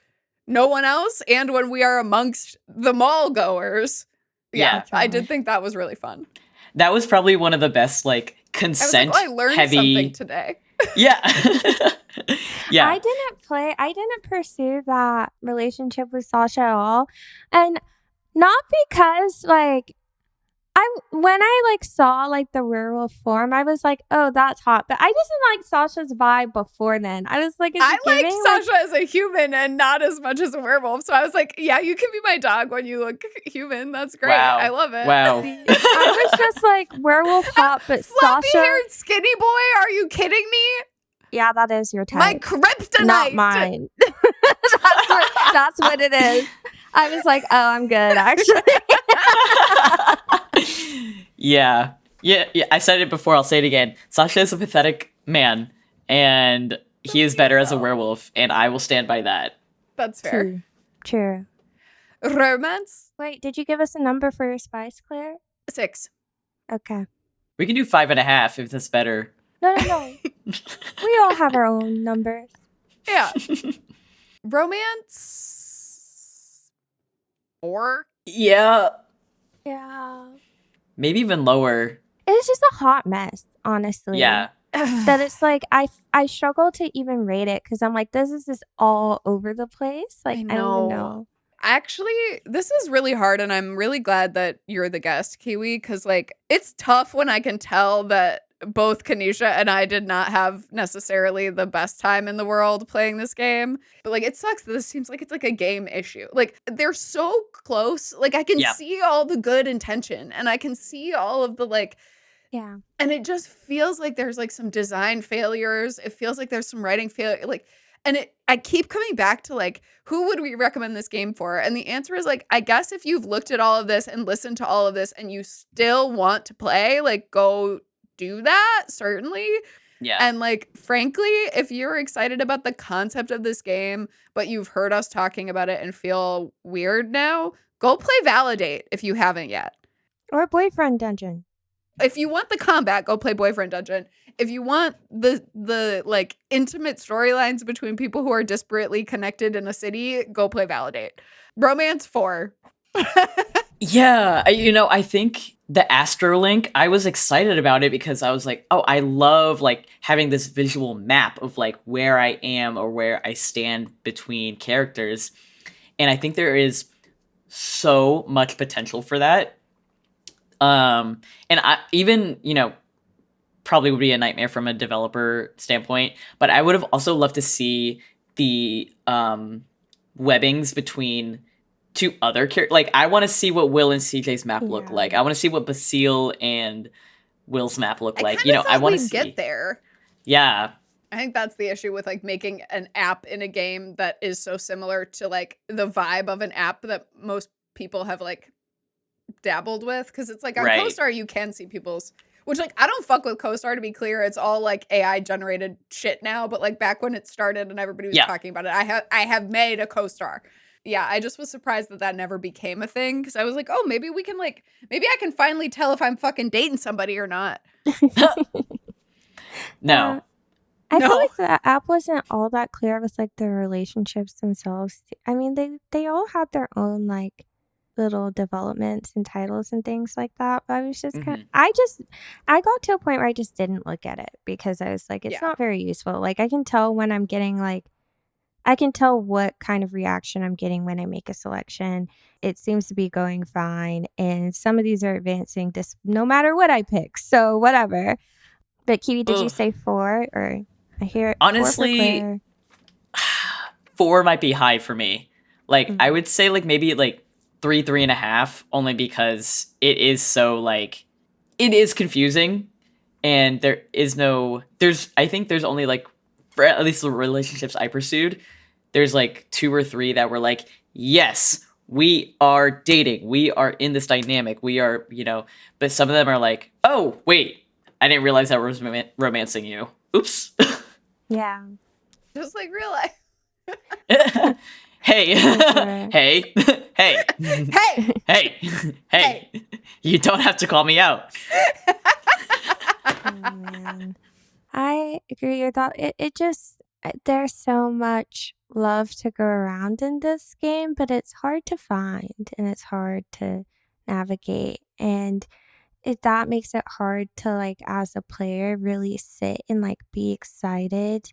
B: no one else and when we are amongst the mall goers. Yeah, I did think that was really fun.
C: That was probably one of the best, like, consent
B: I learned
C: heavy
B: something today.
C: Yeah. Yeah.
A: I didn't pursue that relationship with Sasha at all. And not because like when I like saw like the werewolf form, I was like, oh, that's hot. But I just didn't like Sasha's vibe before then. I was like,
B: I like Sasha as a human and not as much as a werewolf. So I was like, yeah, you can be my dog when you look human. That's great.
C: Wow.
B: I love it.
C: Wow.
A: I was just like werewolf hot, but Sasha.
B: Floppy-haired skinny boy, are you kidding me?
A: Yeah, that is your type.
B: My kryptonite.
A: Not mine. That's what it is. I was like, oh, I'm good, actually.
C: Yeah. I said it before, I'll say it again. Sasha is a pathetic man, and he is better as a werewolf, and I will stand by that.
B: That's fair.
A: True.
B: Romance?
A: Wait, did you give us a number for your spice, Claire?
B: 6.
A: Okay.
C: We can do 5.5 if that's better.
A: No. We all have our own numbers.
B: Yeah. Romance? 4?
C: Yeah.
A: Yeah.
C: Maybe even lower.
A: It's just a hot mess, honestly.
C: Yeah.
A: That it's like I struggle to even rate it because I'm like, this is just all over the place. Like, I don't even know.
B: Actually, this is really hard, and I'm really glad that you're the guest, Kiwi, because like it's tough when I can tell that both Kanisha and I did not have necessarily the best time in the world playing this game. But like it sucks that this seems like it's like a game issue. Like they're so close. Like I can see all the good intention and I can see all of the like and it just feels like there's like some design failures. It feels like there's some writing failure. Like I keep coming back to like, who would we recommend this game for? And the answer is like, I guess if you've looked at all of this and listened to all of this and you still want to play, like go do that, certainly.
C: Yeah.
B: And like, frankly, if you're excited about the concept of this game, but you've heard us talking about it and feel weird now, go play Validate if you haven't yet.
A: Or Boyfriend Dungeon.
B: If you want the combat, go play Boyfriend Dungeon. If you want the like intimate storylines between people who are disparately connected in a city, go play Validate. Romance 4.
C: Yeah, I think the Astrolink, I was excited about it because I was like, oh, I love like having this visual map of like where I am or where I stand between characters. And I think there is so much potential for that. And I even, probably would be a nightmare from a developer standpoint, but I would have also loved to see the webbings between two other characters. Like, I want to see what Will and CJ's map look like. I want to see what Basile and Will's map look like. I want to
B: get there.
C: Yeah.
B: I think that's the issue with like making an app in a game that is so similar to like the vibe of an app that most people have like dabbled with, because it's like on CoStar you can see people's, which like I don't fuck with CoStar, to be clear. It's all like AI generated shit now, but like back when it started and everybody was talking about it, I have made a CoStar. Yeah, I just was surprised that never became a thing, because I was like, oh, maybe I can finally tell if I'm fucking dating somebody or not.
C: No.
A: I feel like the app wasn't all that clear with like the relationships themselves. I mean, they all had their own like little developments and titles and things like that. But I was just kind of, I got to a point where I just didn't look at it because I was like, it's not very useful. Like I can tell when I'm getting like, I can tell what kind of reaction I'm getting when I make a selection. It seems to be going fine. And some of these are advancing just no matter what I pick. So whatever. But Kiwi, did you say 4? Or I hear
C: honestly 4 might be high for me. Like I would say like maybe like 3.5, only because it is so like, it is confusing. And I think there's only like, for at least the relationships I pursued, there's like 2 or 3 that were like, yes, we are dating. We are in this dynamic. We are, but some of them are like, oh, wait, I didn't realize I was romancing you. Oops.
A: Yeah.
B: Just like real life.
C: Hey.
A: sure.
C: Hey. Hey.
B: Hey!
C: Hey. Hey. You don't have to call me out.
A: Oh, man. I agree with that. It just, there's so much love to go around in this game, but it's hard to find and it's hard to navigate. And that makes it hard to, like, as a player, really sit and, like, be excited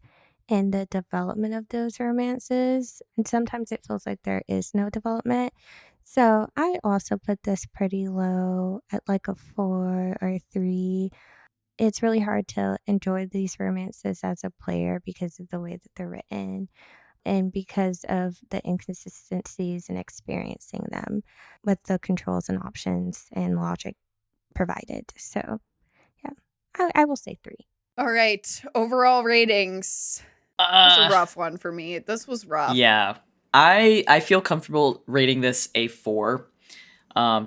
A: in the development of those romances. And sometimes it feels like there is no development. So I also put this pretty low at like a 4 or a 3. It's really hard to enjoy these romances as a player because of the way that they're written and because of the inconsistencies in experiencing them with the controls and options and logic provided. So, yeah, I will say 3.
B: All right. Overall ratings. This was a rough one for me. This was rough.
C: Yeah. I feel comfortable rating this a 4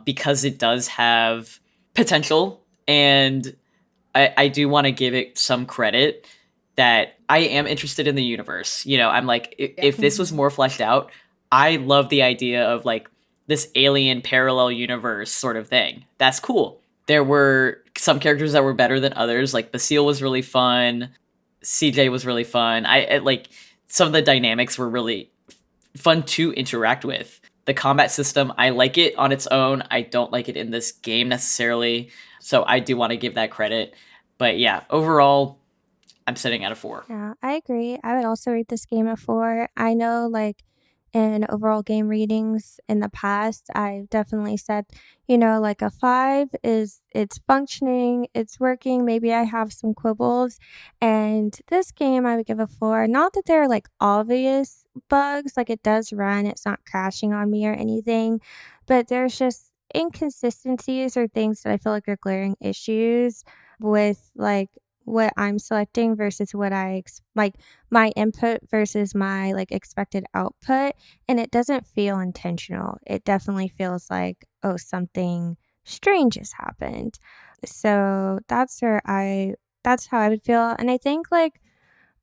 C: because it does have potential, and I do want to give it some credit that I am interested in the universe. You know, I'm like, if this was more fleshed out, I love the idea of like this alien parallel universe sort of thing. That's cool. There were some characters that were better than others. Like Basile was really fun. CJ was really fun. I like some of the dynamics were really fun to interact with. The combat system, I like it on its own. I don't like it in this game necessarily. So I do want to give that credit. But yeah, overall, I'm sitting at a 4.
A: Yeah, I agree. I would also rate this game a 4. I know, like, in overall game ratings in the past, I've definitely said, like a 5 is it's functioning, it's working. Maybe I have some quibbles. And this game, I would give a 4. Not that there are like obvious bugs, like it does run, it's not crashing on me or anything, but there's just inconsistencies or things that I feel like are glaring issues with like what I'm selecting versus what like my input versus my like expected output, and it doesn't feel intentional. It definitely feels like, oh, something strange has happened. So that's how I would feel. And I think like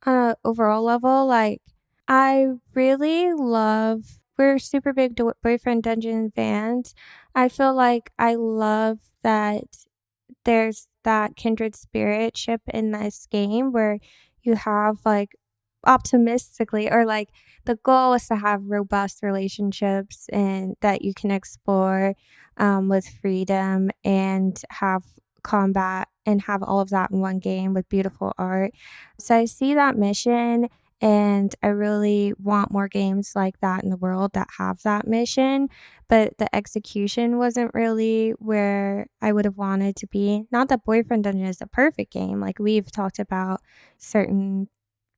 A: on a overall level, like I really love we're super big boyfriend dungeon fans. I feel like I love that there's that kindred spiritship in this game where you have like optimistically or like the goal is to have robust relationships and that you can explore with freedom and have combat and have all of that in one game with beautiful art. So I see that mission and I really want more games like that in the world that have that mission, but the execution wasn't really where I would have wanted to be. Not that Boyfriend Dungeon is a perfect game. Like we've talked about certain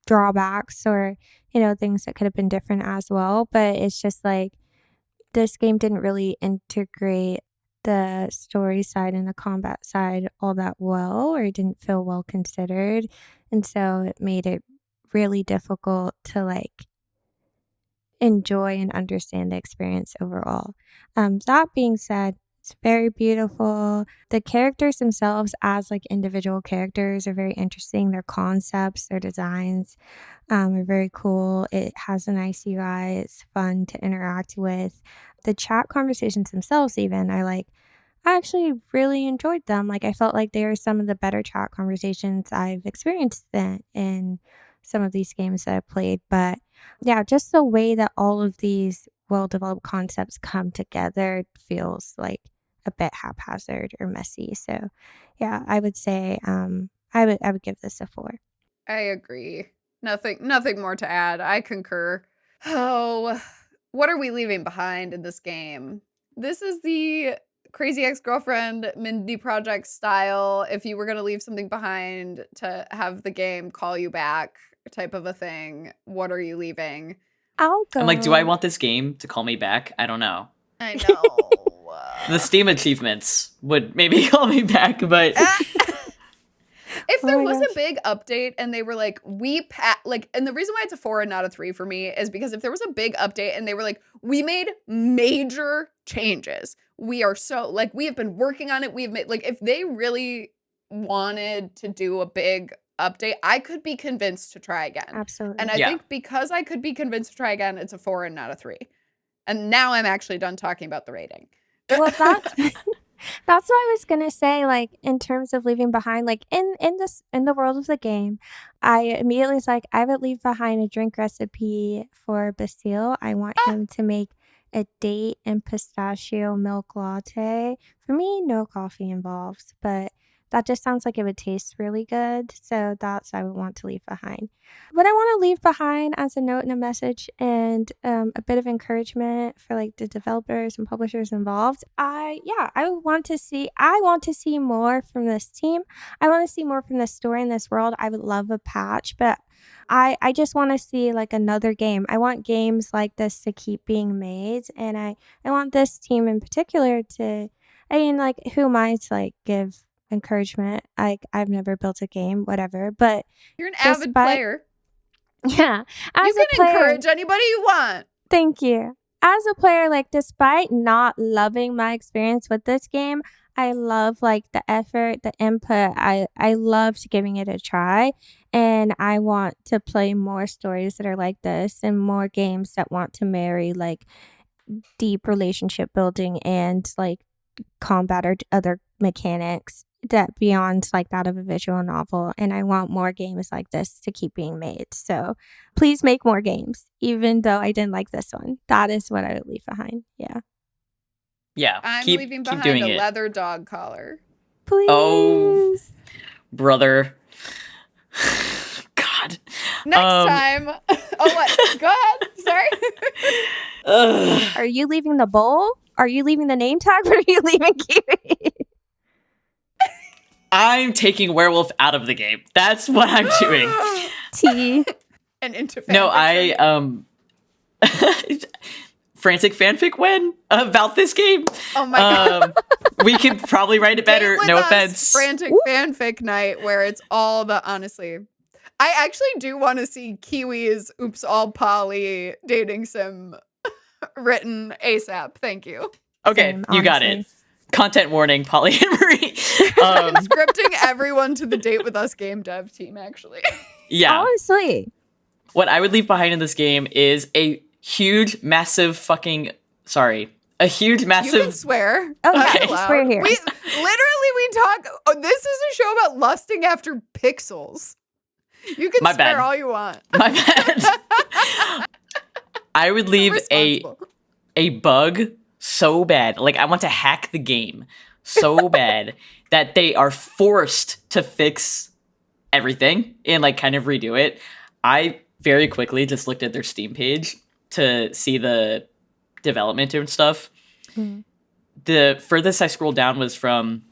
A: drawbacks or, things that could have been different as well. But it's just like this game didn't really integrate the story side and the combat side all that well, or it didn't feel well considered. And so it made it really difficult to like enjoy and understand the experience overall. That being said, it's very beautiful. The characters themselves, as like individual characters, are very interesting. Their concepts, their designs are very cool. It has a nice UI. It's fun to interact with. The chat conversations themselves, even, are like, I actually really enjoyed them. Like, I felt like they were some of the better chat conversations I've experienced in some of these games that I've played. But yeah, just the way that all of these well developed concepts come together feels like a bit haphazard or messy. So yeah, I would say I would give this a 4.
B: I agree. Nothing more to add. I concur. Oh, what are we leaving behind in this game? This is the Crazy Ex-Girlfriend Mindy Project style. If you were going to leave something behind to have the game call you back type of a thing, what are you leaving?
A: I'll go.
C: I'm like, do I want this game to call me back? I don't know.
B: I know.
C: The Steam achievements would maybe call me back, but
B: If
A: Oh
B: there
A: my
B: was
A: gosh.
B: a big update and they were like, and the reason why it's a 4 and not a 3 for me is because if there was a big update and they were like, we made major changes. We are so, like, we have been working on it. We've made, like, if they really wanted to do a big update, I could be convinced to try again.
A: Absolutely.
B: And I think because I could be convinced to try again, it's a 4 and not a 3. And now I'm actually done talking about the rating.
A: Well, that's what I was gonna say. Like, in terms of leaving behind, like in the world of the game, I immediately was like, I would leave behind a drink recipe for Basile. I want him to make a date and pistachio milk latte. For me, no coffee involved, but that just sounds like it would taste really good. So that's what I would want to leave behind. What I want to leave behind as a note and a message and a bit of encouragement for like the developers and publishers involved. I want to see more from this team. I want to see more from this story in this world. I would love a patch, but I just want to see like another game. I want games like this to keep being made, and I want this team in particular to, I mean, like, who am I to like give encouragement? I've never built a game, whatever, but
B: You're an avid player.
A: Yeah,
B: you can encourage anybody you want.
A: Thank you. As a player, like, despite not loving my experience with this game, I love like the effort, the input. I loved giving it a try, and I want to play more stories that are like this and more games that want to marry like deep relationship building and like combat or other mechanics that beyond like that of a visual novel. And I want more games like this to keep being made. So please make more games, even though I didn't like this one. That is what I would leave behind.
C: Yeah.
B: I'm
C: keep
B: leaving
C: keep
B: behind
C: doing
B: a
C: it.
B: leather dog collar.
A: Please.
C: Oh, brother. God.
B: Next time. Oh, what? Go ahead. Sorry.
A: Are you leaving the bowl? Are you leaving the name tag? Or are you leaving Kiwi?
C: I'm taking werewolf out of the game. That's what I'm doing.
A: T.
B: And into fanfiction.
C: No, frantic fanfic when about this game.
B: Oh my god.
C: We could probably write it better.
B: Date with
C: No
B: us,
C: offense.
B: Frantic fanfic night where it's all the honestly. I actually do want to see Kiwi's Oops All Poly dating sim written ASAP. Thank you.
C: Okay,
A: Same,
C: you got
A: honestly.
C: it. Content warning, polyamory.
B: Scripting everyone to the Date With Us game dev team, actually.
C: Yeah.
A: Honestly.
C: What I would leave behind in this game is a huge, massive a huge,
B: You can
C: massive.
B: swear.
A: Oh, yeah,
C: Okay.
A: we swear here.
B: We talk. Oh, this is a show about lusting after pixels. You can
C: My
B: swear
C: bad.
B: all you want.
C: My bad. I would leave a bug so bad. Like, I want to hack the game so bad that they are forced to fix everything and like kind of redo it. I very quickly just looked at their Steam page to see the development and stuff.
A: Mm.
C: The furthest I scrolled down was from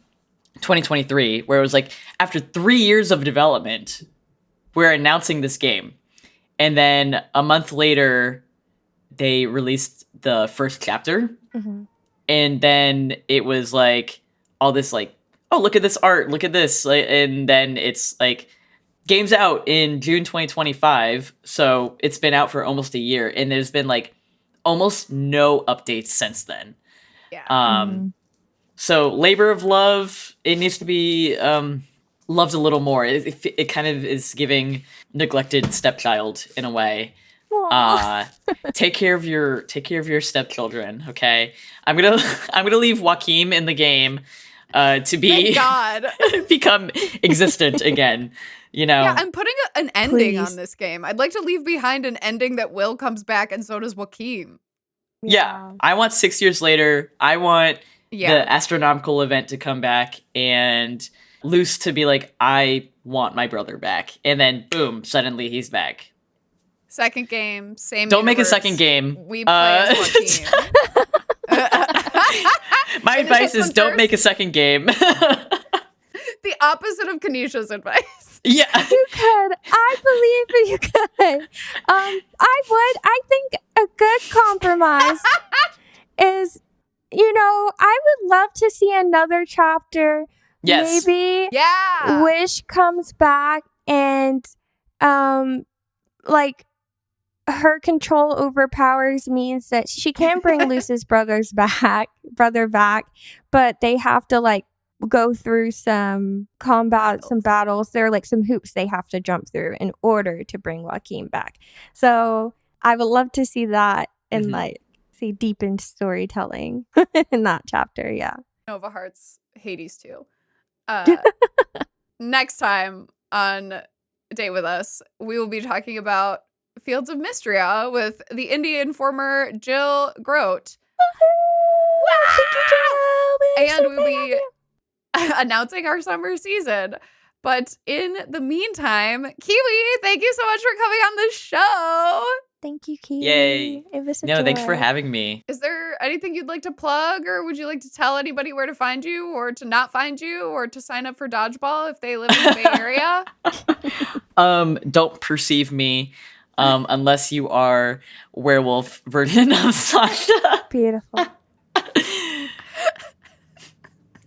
C: 2023, where it was like, after 3 years of development, we're announcing this game. And then a month later, they released the first chapter.
A: Mm-hmm.
C: And then it was like all this like, oh, look at this art, look at this. And then it's like, game's out in June 2025. So it's been out for almost a year. And there's been like almost no updates since then.
B: Yeah.
C: So labor of love, it needs to be loved a little more. It kind of is giving neglected stepchild in a way. Take care of your stepchildren, okay? I'm gonna leave Joaquin in the game to be
B: Thank God.
C: become existent again. You know.
B: Yeah, I'm putting an ending
A: Please.
B: on this game. I'd like to leave behind an ending that Will comes back and so does Joaquin.
C: Yeah. I want 6 years later. I want
B: Yeah.
C: the astronomical event to come back and Luce to be like, I want my brother back. And then boom, suddenly he's back.
B: Second game, same
C: Don't make a
B: universe.
C: second game.
B: We play as Joaquin.
C: My
B: Finish
C: advice
B: this
C: is
B: one
C: don't
B: first.
C: make a second game.
B: The opposite of Kanisha's advice.
C: Yeah.
A: You could. I believe that you could. I think a good compromise is, I would love to see another chapter.
C: Yes.
A: Maybe
B: Yeah.
A: Wish comes back and, like, her control over powers means that she can bring Luce's brother back, but they have to, like, go through some combat, some battles. There are like some hoops they have to jump through in order to bring Joaquin back. So I would love to see that and like see deepened storytelling in that chapter. Yeah.
B: Nova Hearts Hades 2. Next time on Date With Us, we will be talking about Fields of Mystria with the Indian former Jill Grote. And we'll be announcing our summer season. But in the meantime, Kiwi, thank you so much for coming on the show.
A: Thank you, Kiwi.
C: Yay.
A: It was a
C: No,
A: joy.
C: thanks for having me.
B: Is there anything you'd like to plug, or would you like to tell anybody where to find you, or to not find you, or to sign up for Dodgeball if they live in the Bay Area?
C: Don't perceive me unless you are werewolf version of Sasha.
A: Beautiful.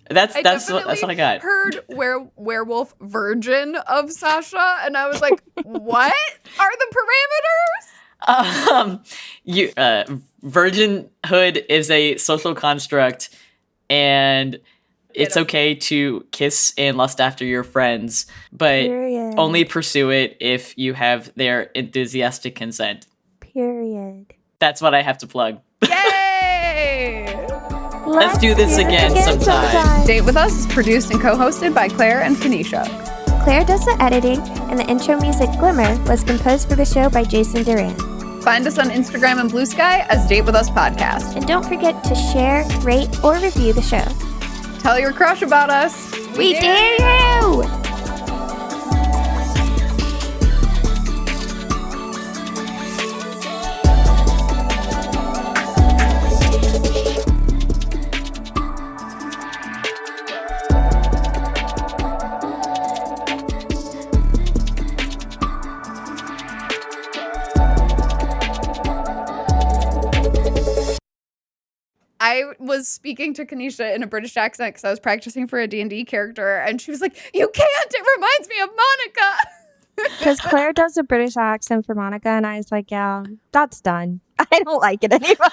C: That's what I got.
B: Heard werewolf virgin of Sasha, and I was like, what are the parameters?
C: Virginhood is a social construct, and it's okay to kiss and lust after your friends, but
A: Period.
C: only pursue it if you have their enthusiastic consent.
A: Period.
C: That's what I have to plug.
B: Yay!
C: Let's do this again sometime.
B: Date With Us is produced and co-hosted by Claire and Kanisha.
A: Claire does the editing, and the intro music Glimmer was composed for the show by Jason Duran.
B: Find us on Instagram and Blue Sky as Date With Us Podcast.
A: And don't forget to share, rate, or review the show.
B: Tell your crush about us.
A: We dare you!
B: I was speaking to Kanisha in a British accent because I was practicing for a D&D character, and she was like, you can't, it reminds me of Monica.
A: Because Claire does a British accent for Monica, and I was like, yeah, that's done. I don't like it anymore.